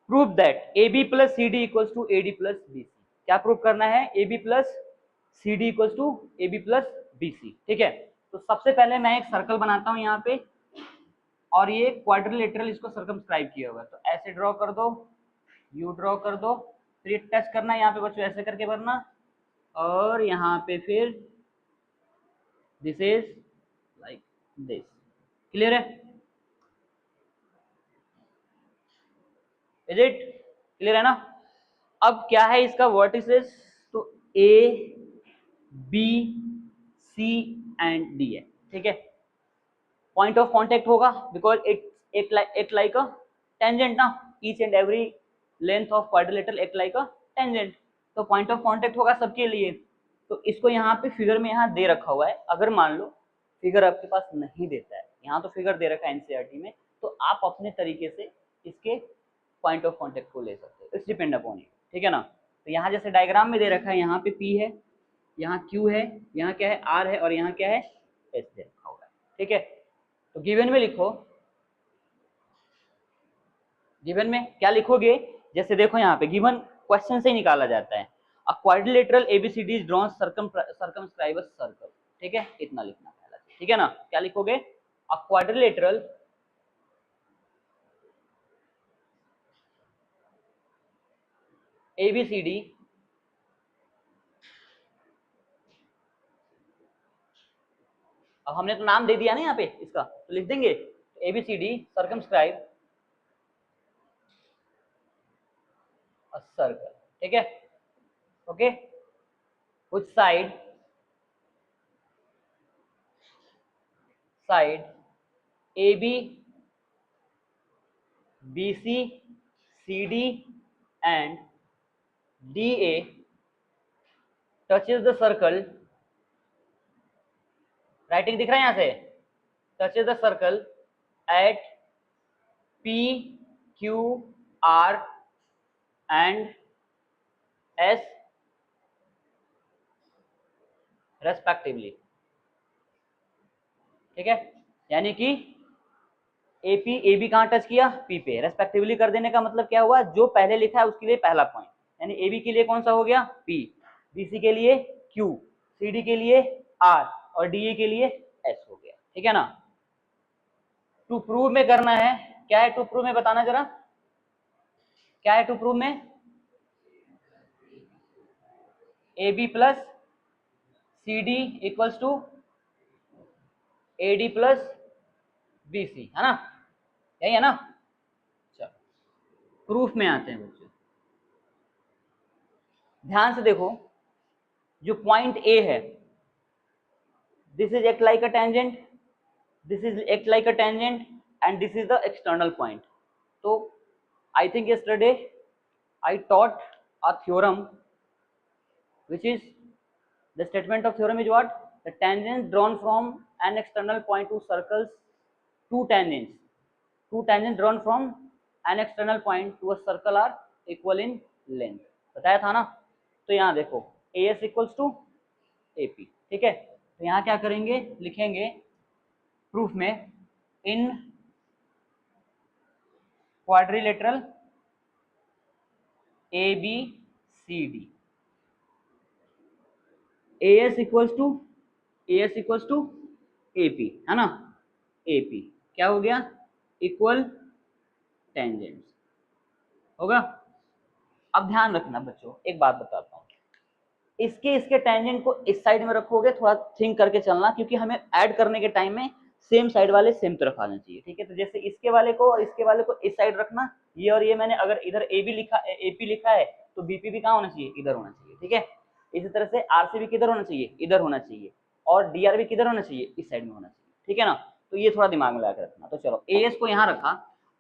Prove that A B plus C D equals to A D plus B C, क्या प्रूव करना है, A B plus C D equals to A B plus B C, ठीक है। तो सबसे पहले मैं एक सर्कल बनाता हूं यहाँ पे, और ये क्वाड्रिलेटरल इसको सर्कमस्क्राइब किया हुआ है, तो ऐसे ड्रॉ कर दो, यू ड्रॉ कर दो, फिर ये टच करना है यहाँ पे बच्चों, ऐसे करके भरना, और यहाँ पे फिर this is like this, clear है, इज इट क्लियर है ना। अब क्या है इसका वर्टिसेस, तो A B C and D है, ठीक है। पॉइंट ऑफ कांटेक्ट होगा because it like a tangent ना, each and every length of quadrilateral act like a tangent, तो पॉइंट ऑफ कांटेक्ट होगा सबके लिए। तो इसको यहाँ पे फिगर में यहाँ दे रखा हुआ है, अगर मान लो फिगर आपके पास नहीं देता है, यहाँ तो फिगर दे रखा है एनसीईआरटी में, तो आप अपने तरीके से इसके पॉइंट ऑफ कांटेक्ट को ले सकते हो, इट्स डिपेंड अपॉन यू, ठीक है ना। तो यहाँ जैसे डायग्राम में दे रखा है, यहाँ पे P है, यहाँ Q है, यहाँ क्या है R है, और यहाँ क्या है S दे रखा हुआ है, ठीक है। तो गिवन में लिखो, गिवन में क्या लिखोगे, जैसे देखो यहाँ पे गिवन क्वेश्चन से ही निकाला जाता है, a quadrilateral ABCD is drawn circumscribe a circle, ठीक है, इतना लिखना पहला, ठीक है ना। क्या लिखोगे, अ क्वाड्रिलेटरल एबीसीडी अब हमने तो नाम दे दिया ना यहाँ पे इसका, तो लिख देंगे एबीसीडी सर्कमस्क्राइब अ सर्कल, ठीक है, okay, which side AB BC CD and DA touches the circle, writing दिख रहा है यहाँ से, touches the circle at P Q R and S respectively, ठीक है, यानी कि एपी ए बी कहाँ टच किया, पी पे, रेस्पेक्टिवली कर देने का मतलब क्या हुआ, जो पहले लिखा है उसके लिए पहला पॉइंट, यानी ए बी के लिए कौन सा हो गया, पी, बीसी के लिए क्यू, सी डी के लिए आर, और डी ए के लिए एस हो गया, ठीक है ना। टू प्रूव में करना है, क्या है टू प्रूव में बताना जरा, क्या है टू प्रूव में, A B plus C D equals to A D plus B C, है ना, यही है ना। चलो प्रूफ में आते हैं बच्चों, ध्यान से देखो, जो पॉइंट ए है, this is act like a tangent, this is act like a tangent and this is the external point. So I think yesterday I taught a theorem which is, the statement of theorem is what, the tangents drawn from an external point to circles, two tangents drawn from an external point to a circle are equal in length, बताया था ना। तो यहाँ देखो AS equals to AP, ठीक है, तो यहाँ क्या करेंगे, लिखेंगे प्रूफ में, in quadrilateral A B C D S equals to AP, है ना, एपी क्या हो गया, इक्वल टेंजेंट्स होगा। अब ध्यान रखना बच्चों, एक बात बताता हूँ, इसके टेंजेंट को इस साइड में रखोगे, थोड़ा थिंक करके चलना, क्योंकि हमें ऐड करने के टाइम में सेम साइड वाले सेम तरफ आना चाहिए, ठीक है। तो जैसे इसके वाले को और इसके वाले को इस साइड रखना, ये और ये मैंने अगर इधर ए बी लिखा, एपी लिखा है, तो बीपी भी कहाँ होना चाहिए, इधर होना चाहिए, ठीक है। इसी तरह से आरसी भी किधर होना चाहिए, इधर होना चाहिए, और डीआर भी किधर होना चाहिए, इस साइड में होना चाहिए, ठीक है ना। तो ये थोड़ा दिमाग में लगा के रखना। तो चलो एएस को यहाँ रखा,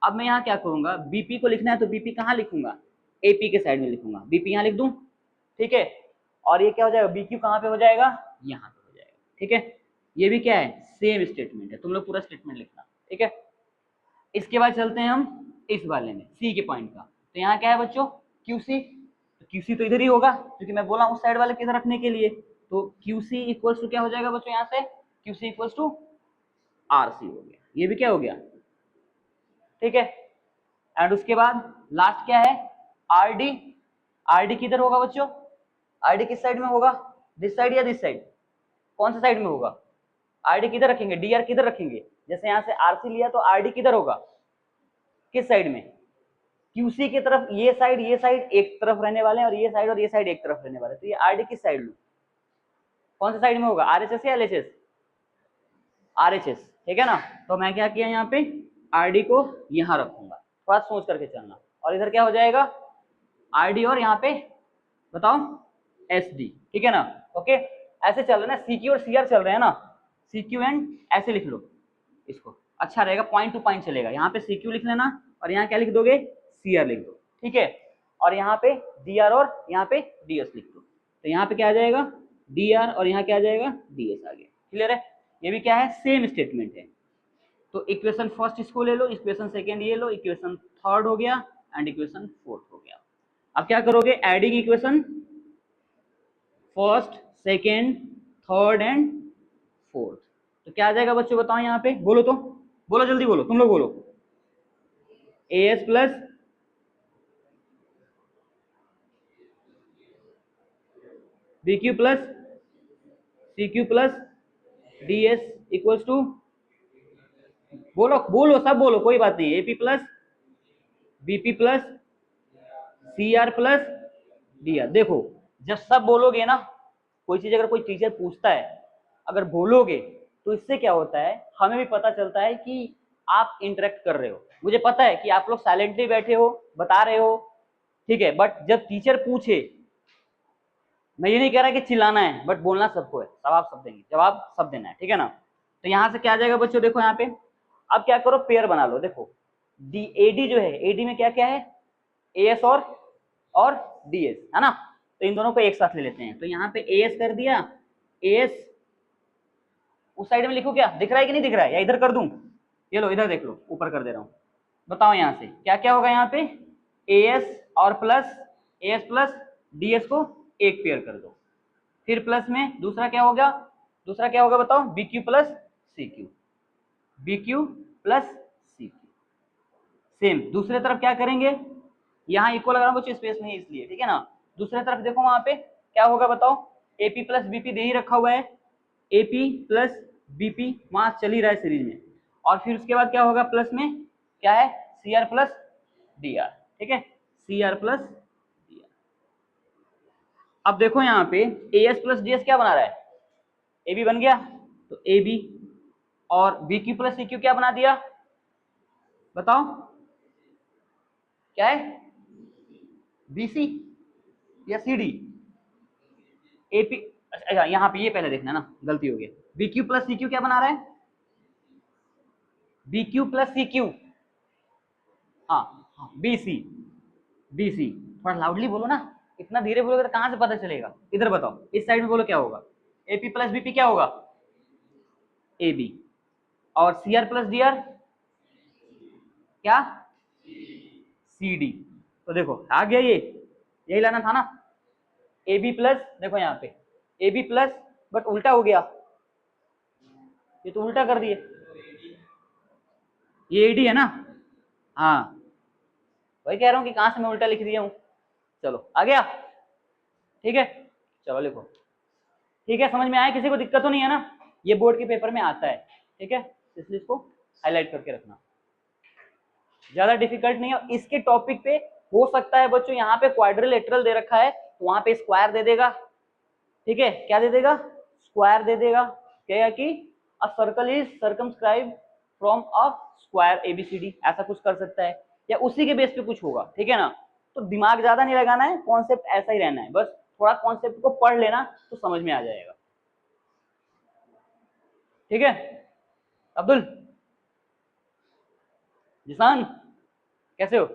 अब मैं यहाँ क्या करूंगा, बीपी को लिखना है तो बीपी कहाँ लिखूंगा, एपी के साइड में लिखूंगा, बीपी यहाँ लिख दूं, ठीक है। और ये क्या हो जाएगा, बीक्यू कहाँ पे हो जाएगा, यहाँ पे हो जाएगा, ठीक है। ये भी क्या है, सेम स्टेटमेंट है, तुम लोग पूरा स्टेटमेंट लिखना, ठीक है। इसके बाद चलते हैं हम इस वाले में, सी के पॉइंट का। तो यहाँ क्या है बच्चों, क्यूसी, तो क्यूसी तो इधर ही होगा क्योंकि मैं बोला उस साइड वाले किधर रखने के लिए। तो क्यूसी इक्वल्स टू क्या हो जाएगा बच्चों, यहाँ से क्यूसी इक्वल्स टू आरसी हो गया, ये भी क्या हो गया, ठीक है। एंड उसके बाद लास्ट क्या है, आरडी, आरडी किधर होगा बच्चों, आरडी किस साइड में होगा, दिस साइड या दिस साइड, कौन सा साइड में होगा, आरडी किधर रखेंगे, डीआर किधर रखेंगे, जैसे यहाँ से आरसी लिया तो आरडी किधर होगा, किस साइड में, क्यूसी की तरफ, ये साइड एक तरफ रहने वाले हैं और ये साइड एक तरफ रहने वाले, तो ये आरडी किस साइड लूं, कौन सा साइड में होगा, आरएचएस या एलएचएस, आरएचएस, ठीक है ना। तो मैं क्या किया, यहाँ पे आरडी को यहाँ रखूंगा, थोड़ा सोच करके चलना, और इधर क्या हो जाएगा आरडी, और यहाँ पे बताओ एसडी, ठीक है ना। ओके, ऐसे चल रहे ना, सीक्यू और सीआर चल रहे हैं ना, सीक्यू एंड ऐसे लिख लो इसको, अच्छा रहेगा, पॉइंट टू पॉइंट चलेगा। यहाँ पे सीक्यू लिख लेना और यहाँ क्या लिख दोगे, सीआर लिख दो, ठीक है। और यहाँ पे डीआर और यहाँ पे डीएस लिख दो, तो यहाँ पे क्या आ जाएगा, डीआर, और यहाँ क्या आ जाएगा, डीएस आ गया, क्लियर है। ये भी क्या है, सेम स्टेटमेंट है। तो इक्वेशन फर्स्ट इसको ले लो, इक्वेशन सेकेंड ये लो, इक्वेशन थर्ड हो गया एंड इक्वेशन फोर्थ हो गया। अब क्या करोगे, adding equation first, second, third and fourth, तो क्या आ जाएगा बच्चों, बताओ यहाँ पे, बोलो तो, बोलो जल्दी बोलो, तुम लोग बोलो, AS plus BQ plus CQ plus DS equals to, बोलो बोलो सब बोलो, कोई बात नहीं, AP plus BP plus CR plus DR. देखो जब सब बोलोगे ना, कोई चीज अगर कोई टीचर पूछता है, अगर बोलोगे तो इससे क्या होता है, हमें भी पता चलता है कि आप इंटरेक्ट कर रहे हो। मुझे पता है कि आप लोग साइलेंटली बैठे हो, बता रहे हो, ठीक है, बट जब टीचर पूछे, मैं ये नहीं कह रहा कि चिल्लाना है, बट बोलना सबको है, जवाब सब देंगे, जवाब सब देना है, ठीक है ना। तो यहाँ से क्या आ जाएगा बच्चों, देखो यहाँ पे, अब क्या करो, पेयर बना लो। देखो डी एडी जो है, एडी में क्या क्या है, एएस और डीएस है ना, तो इन दोनों को एक साथ ले लेते हैं। तो यहाँ पे एएस कर दिया, एएस उस साइड में लिखो, क्या दिख रहा है कि नहीं दिख रहा है, या इधर कर दूं, ये लो इधर देख लो, ऊपर कर दे रहा हूं, बताओ यहाँ से क्या क्या होगा, यहाँ पे एएस और प्लस एएस प्लस डीएस को एक पेयर कर दो, फिर प्लस में दूसरा क्या होगा, दूसरा क्या होगा बताओ, BQ plus CQ, BQ plus CQ. Same दूसरे तरफ क्या करेंगे, यहाँ इक्वल लगा रहा हूं, कुछ स्पेस नहीं है इसलिए, ठीक है ना। दूसरे तरफ देखो वहां पे क्या होगा बताओ, एपी प्लस बीपी दे ही रखा हुआ है, एपी प्लस बीपी वहां चल ही रहा है सीरीज में, और फिर उसके बाद क्या होगा, प्लस में क्या है, सीआर प्लस डीआर, ठीक है, सीआर प्लस डीआर। अब देखो यहाँ पे एएस प्लस डीएस क्या बना रहा है, एबी बन गया, तो एबी, और बीक्यू प्लस सीक्यू क्या बना दिया, बताओ क्या है, बीसी या सीडी, एपी, अच्छा यहाँ पे ये पहले देखना ना, गलती हो गई, बीक्यू प्लस सीक्यू क्या बना रहा है, बीक्यू प्लस सीक्यू, हाँ हाँ बीसी, बीसी, थोड़ा लाउडली बोलो ना, इतना धीरे बोलोगे तो कहां से पता चलेगा, इधर बताओ, इस साइड में बोलो क्या होगा, एपी प्लस बीपी क्या होगा, एबी, और सीआर प्लस डीआर क्या, सीडी। तो देखो आ गया, ये यही लाना था ना, AB प्लस, देखो यहाँ पे AB प्लस, बट उल्टा हो गया, ये तो उल्टा कर दिए, ये AD है ना, हाँ वही कह रहा हूँ कि कहाँ से मैं उल्टा लिख दिया हूँ। चलो आ गया, ठीक है, चलो लिखो, ठीक है, समझ में आया, किसी को दिक्कत तो नहीं है ना, ये बोर्ड के पेपर में आता है, ठीक है, इसलिए इसको हाईलाइट करके रखना, ज्यादा डिफिकल्ट नहीं है। इसके टॉपिक पे हो सकता है बच्चों यहाँ पे क्वाड्रिलेटरल दे रखा है, तो वहां पे स्क्वायर दे देगा, ठीक है, क्या दे देगा, स्क्वायर दे देगा, क्या कि a circle is circumscribe from a square ABCD, ऐसा कुछ कर सकता है, या उसी के बेस पे कुछ होगा, ठीक है ना। तो दिमाग ज्यादा नहीं लगाना है, कॉन्सेप्ट ऐसा ही रहना है, बस थोड़ा कॉन्सेप्ट को पढ़ लेना तो समझ में आ जाएगा। ठीक है अब्दुल, जिसान कैसे हो?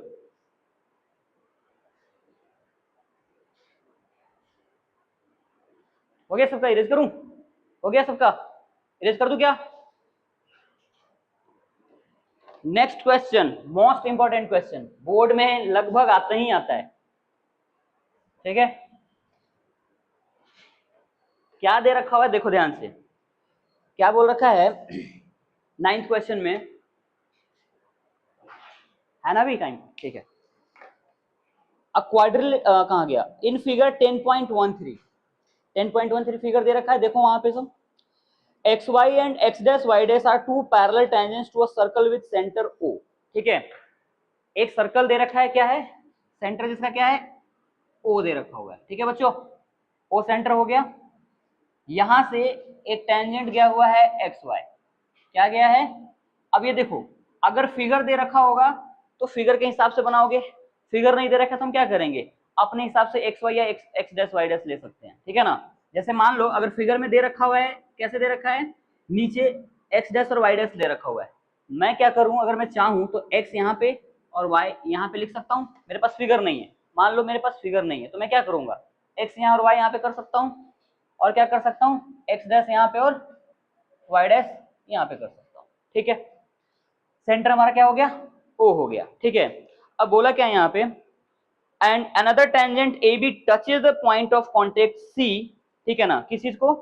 हो गया सबका? इरेज करूं? हो गया सबका? इरेज कर दूं क्या? Next question, most important question, board में लगभग आता ही आता है। ठीक है, क्या दे रखा हुआ है देखो ध्यान से, क्या बोल रखा है 9th क्वेश्चन में, है ना अभी टाइम? ठीक है, अ क्वाड्रिल कहाँ गया, इन फिगर 10.13 10.13 फिगर दे रखा है, देखो वहां पे सब X Y and X dash Y dash are two parallel tangents to a circle with centre O. ठीक है, एक सर्कल दे रखा है, क्या है, सेंटर जिसका क्या है, ओ दे रखा हुआ है। ठीक है बच्चों, ओ सेंटर हो गया, यहां से एक टेंजेंट गया हुआ है एक्स वाई, क्या गया है। अब ये देखो, अगर फिगर दे रखा होगा तो फिगर के हिसाब से बनाओगे, फिगर नहीं दे रखा तो हम क्या करेंगे, अपने हिसाब से एक्स वाई या एक्स डैश वाई डैश ले सकते हैं। ठीक है ना, जैसे मान लो अगर फिगर में दे रखा हुआ है, कैसे दे रखा है, नीचे एक्स डैश और वाई डैश दे रखा हुआ है, मैं क्या करूं, अगर मैं चाहूं तो एक्स यहाँ पे और वाई यहाँ पे लिख सकता हूँ। मेरे पास फिगर नहीं है, मान लो मेरे पास फिगर नहीं है, तो मैं क्या करूंगा, एक्स यहाँ और वाई यहाँ पे कर सकता हूँ, और क्या कर सकता हूँ, एक्स डैश यहाँ पे और वाई डैश यहाँ पे कर सकता हूँ। ठीक है, सेंटर हमारा क्या हो गया, ओ हो गया। ठीक है, अब बोला क्या यहाँ पे, and another tangent A B touches the point of contact C. ठीक है ना, किस चीज को,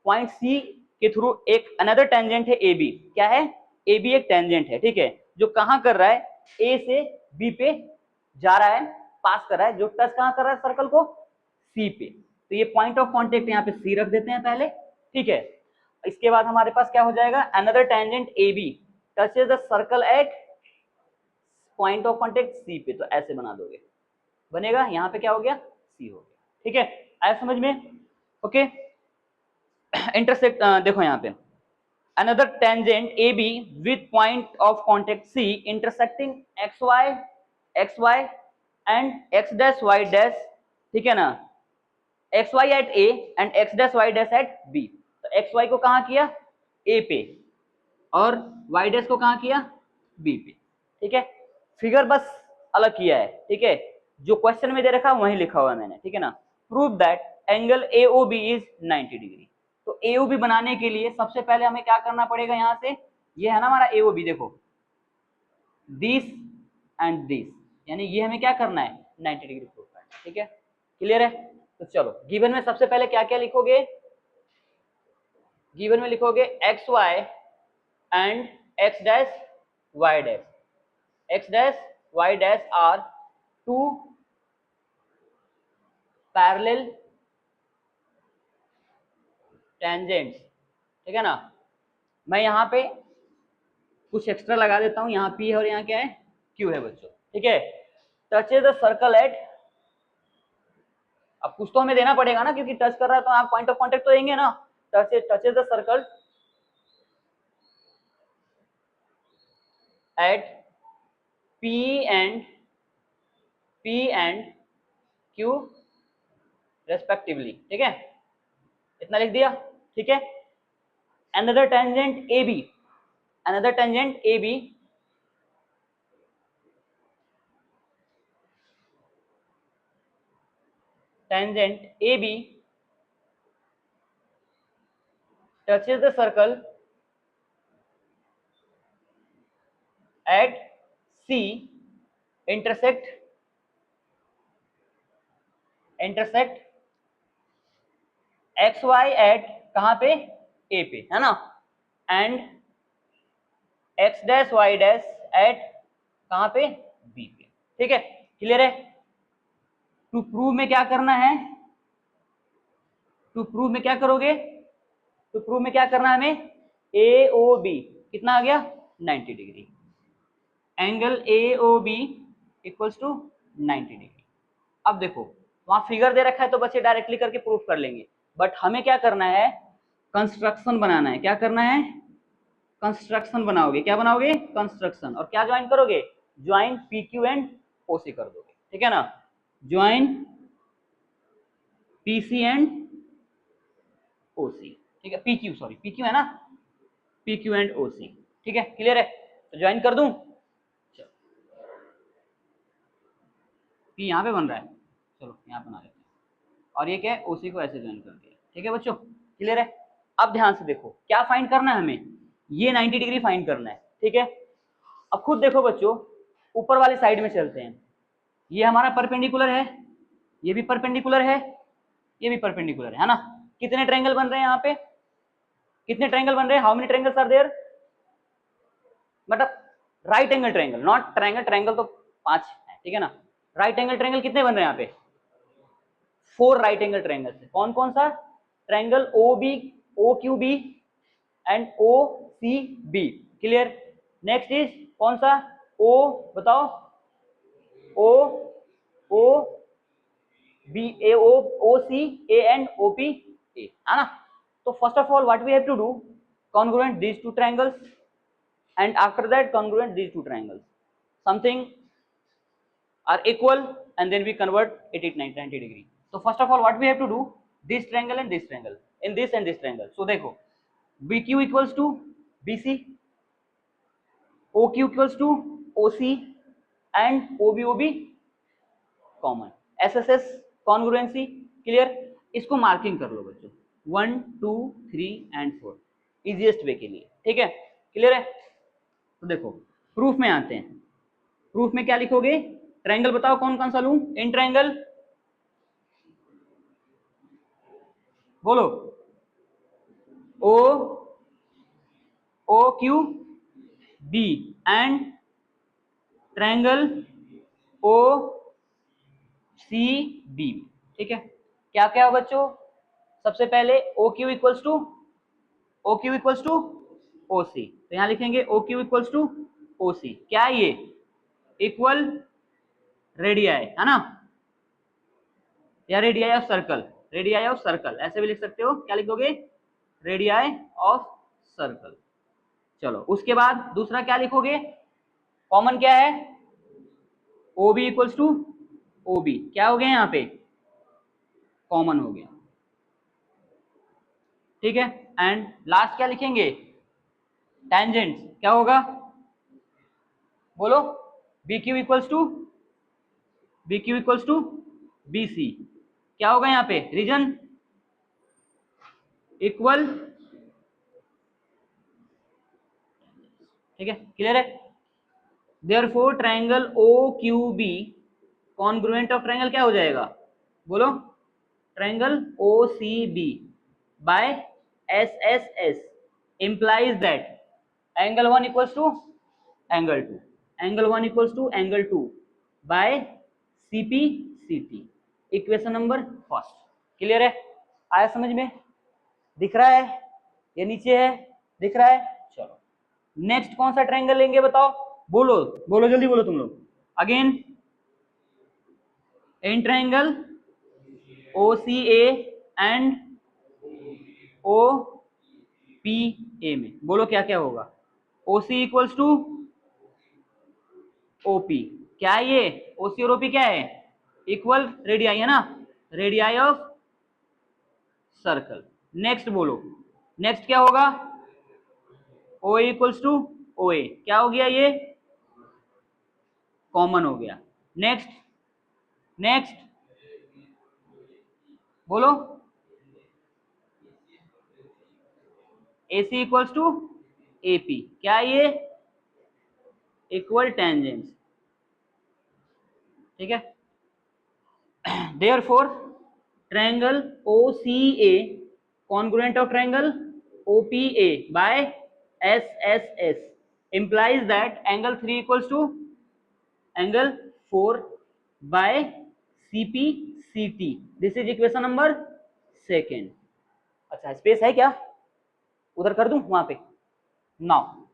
पॉइंट सी के थ्रू एक अनदर टेंजेंट है ए बी, क्या है, ए बी एक टेंजेंट है। ठीक है, जो कहाँ कर रहा है, ए से बी पे जा रहा है, पास कर रहा है, जो टच कहाँ कर रहा है सर्कल को, सी पे, तो ये पॉइंट ऑफ कॉन्टेक्ट यहाँ पे सी रख देते हैं पहले। ठीक है, इसके बाद हमारे पास क्या हो जाएगा, another tangent A B touches the circle at point of contact C पे, तो ऐसे बना दोगे, बनेगा, यहाँ पे क्या हो गया, सी हो गया। ठीक है, आया समझ में? ओके, इंटरसेक्ट देखो यहाँ पे, another tangent A B with point of contact C intersecting X Y and X dash Y dash. ठीक है ना, X Y at A and X dash Y dash at B, तो एक्स वाई को कहाँ किया, ए पे, और वाई डैश को कहाँ किया, बी पे। ठीक है, फिगर बस अलग किया है। ठीक है, जो क्वेश्चन में दे रखा वही लिखा हुआ है मैंने। ठीक है ना, prove that angle AOB is 90 degree. तो AOB बनाने के लिए सबसे पहले हमें क्या करना पड़ेगा, यहां से ये है ना हमारा AOB, देखो दिस एंड दिस, यानी ये हमें क्या करना है, 90 डिग्री प्रूव करना है। ठीक है, क्लियर है? तो चलो, गिवन में सबसे पहले क्या क्या लिखोगे, गिवन में लिखोगे X Y and X dash Y dash, X dash Y dash are two parallel tangents. ठीक है ना, मैं यहाँ पे कुछ एक्स्ट्रा लगा देता हूँ, यहाँ पी है और यहाँ क्या है, क्यू है बच्चों। ठीक है, टचेज द सर्कल एट, अब कुछ तो हमें देना पड़ेगा ना, क्योंकि टच कर रहा है तो आप पॉइंट ऑफ कांटेक्ट तो देंगे ना, touches the circle eight P and Q respectively. ठीक है, इतना लिख दिया। ठीक है, another tangent AB, another tangent AB tangent AB touches the circle at C intersect XY at कहाँ पे, A पे, है ना, and X dash Y dash at कहाँ पे, B पे। ठीक है, क्लियर है? टू प्रूव में क्या करना है, टू प्रूव में क्या करोगे, टू प्रूव में क्या करना है हमें, AOB कितना आ गया, 90 degree, angle AOB equals to 90 degree. अब देखो वहां फिगर दे रखा है तो बच्चे डायरेक्टली करके प्रूफ कर लेंगे, बट हमें क्या करना है, कंस्ट्रक्शन बनाना है। क्या करना है, कंस्ट्रक्शन बनाओगे, क्या बनाओगे, कंस्ट्रक्शन, और क्या ज्वाइन करोगे, ज्वाइन PQ एंड OC कर दोगे। ठीक है ना, ज्वाइन PC एंड OC, ठीक है, PQ, सॉरी PQ है ना, PQ एंड OC, ठीक है, क्लियर है? तो ज्वाइन कर दूं, P यहाँ पे बन रहा है, चलो यहाँ बना लेते हैं, और ये क्या है, OC को ऐसे ज्वाइन कर दिया, ठीक है बच्चों, क्लियर है? अब ध्यान से देखो क्या फाइंड करना है हमें, ये 90 डिग्री फाइंड करना है, ठीक है? अब खुद देखो बच्चों, ऊपर वाली साइड में चलते हैं, ये हमारा परपेंडिकुलर है, ये भी परपेंडिकुलर है, ये भी परपेंडिकुलर है ना? कितने ट्रायंगल बन रहे हैं यहाँ पे, कितने ट्रायंगल बन रहे हैं, how many triangles are there, मतलब right angle triangle, not triangle, triangle तो 5 है, ठीक है ना? राइट एंगल ट्रायंगल कितने बन रहे हैं यहाँ पे, 4 राइट एंगल ट्रायंगल है, कौन कौन सा, triangle OQB and OCB, clear? Next is कौन सा, O, बताओ, OC and OP, है ना? तो first of all what we have to do, congruent these two triangles and after that congruent these two triangles, something are equal and then we convert it at 90 degree. So first of all what we have to do, this triangle and this triangle, in this and this triangle, so देखो BQ equals to BC, OQ equals to OC and OB common, SSS congruency, clear? इसको marking कर लो बच्चों, 1 2 3 and 4, easiest way के लिए, ठीक है, clear है? तो देखो प्रूफ में आते हैं, प्रूफ में क्या लिखोगे, ट्रायंगल बताओ कौन कौन सा लूं, इन ट्रायंगल बोलो, OQB एंड ट्रायंगल OCB, ठीक है? क्या क्या हो बच्चों, सबसे पहले OQ इक्वल्स टू OC, तो यहां लिखेंगे OQ इक्वल्स टू OC, क्या है ये, इक्वल रेडियाई, है ना, या radii of circle, radii of circle ऐसे भी लिख सकते हो, क्या लिखोगे, रेडियाई ऑफ सर्कल। चलो उसके बाद दूसरा क्या लिखोगे, कॉमन क्या है, OB इक्वल्स टू OB, क्या हो गया यहाँ पे, कॉमन हो गया, ठीक है? एंड लास्ट क्या लिखेंगे, टेंजेंट्स, क्या होगा, बोलो, BQ इक्वल्स टू BC, क्या होगा यहाँ पे, रीजन इक्वल, ठीक है, क्लियर है? Therefore triangle OQB congruent of triangle क्या हो जाएगा, बोलो, triangle OCB by SSS implies that angle 1 equals to angle 2, angle 1 equals to angle 2 by CP/CT, equation number first, clear है? आया समझ में, दिख रहा है, ये नीचे है, दिख रहा है? चलो नेक्स्ट कौन सा ट्रायंगल लेंगे बताओ, बोलो बोलो जल्दी बोलो तुम लोग, again in triangle OCA and OPA में, बोलो क्या क्या होगा, OC इक्वल्स टू OP, क्या है ये, OC और OP क्या है, इक्वल रेडियाई, है ना, रेडियाई ऑफ सर्कल। नेक्स्ट बोलो, नेक्स्ट क्या होगा, OA इक्वल्स टू OA, क्या हो गया ये, कॉमन हो गया। नेक्स्ट नेक्स्ट बोलो, AC इक्वल्स टू AP, क्या है ये, इक्वल टेंजेंट्स, ठीक है? Therefore triangle OCA congruent of triangle OPA by SSS implies that angle 3 equals to angle 4 by CP/CT, this is equation number second। अच्छा space है क्या, उधर कर दूं वहां पे, नाउ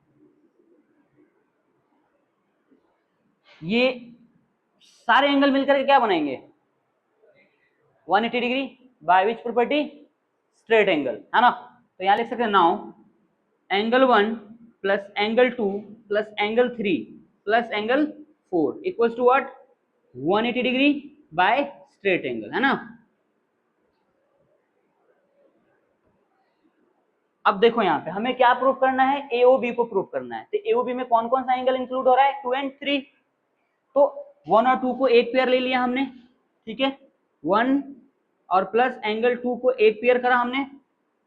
ये सारे एंगल मिलकर के क्या बनाएंगे, 180 degree by which property, straight angle, है ना? तो यहां लिख सकते हैं, now angle 1 plus angle 2 plus angle 3 plus angle 4 equals to what, 180 degree by straight angle, है ना? अब देखो यहाँ पे हमें क्या प्रूव करना है, एओबी को प्रूव करना है। तो एओबी में कौन कौन सा एंगल इंक्लूड हो रहा है, 2 एंड 3। तो 1 और 2 को एक पेयर ले लिया हमने, ठीक है, 1 और प्लस एंगल 2 को एक पेयर करा हमने,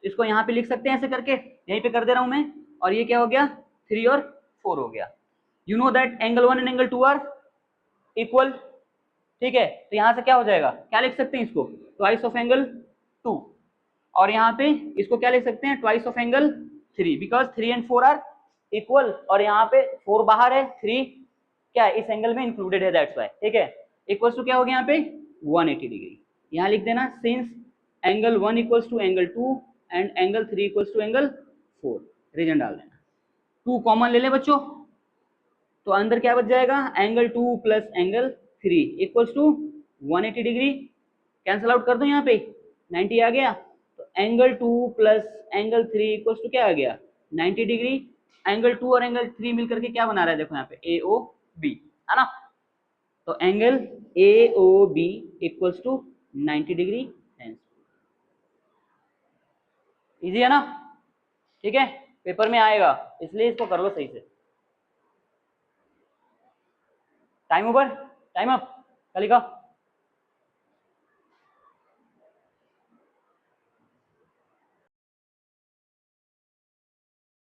इसको यहाँ पे लिख सकते हैं ऐसे करके, यहीं पे कर दे रहा हूं मैं, और ये क्या हो गया 3 और 4 हो गया। You know that angle 1 and angle 2 are equal, ठीक है। तो यहाँ से क्या हो जाएगा, क्या लिख सकते हैं इसको, ट्वाइस ऑफ एंगल 2, और यहाँ पे इसको क्या लिख सकते हैं, twice of angle 3, because 3 and 4 are equal, और यहाँ पे 4 बाहर है, 3 क्या है इस एंगल में इंक्लूडेड है, दैट्स वाई, ठीक है। इक्वल्स टू क्या हो गया यहाँ पे 180 डिग्री, यहाँ लिख देना, since angle 1 equals to angle 2 and angle 3 equals to angle 4, reason डाल देना। 2 कॉमन ले लें बच्चों, तो अंदर क्या बच जाएगा, angle 2 plus angle 3 equals to 180 degree, cancel out कर दो, यहाँ पे 90 आ गया, तो angle 2 plus angle 3 equals to क्या आ गया 90 डिग्री। एंगल 2 और एंगल 3 मिलकर के क्या बना रहा है, देखो यहाँ पे AOB, है ना। तो angle AOB equals to 90 degree, easy है ना, ठीक है, पेपर में आएगा, इसलिए इसको कर लो सही से। टाइम ओवर, टाइम अप, कल का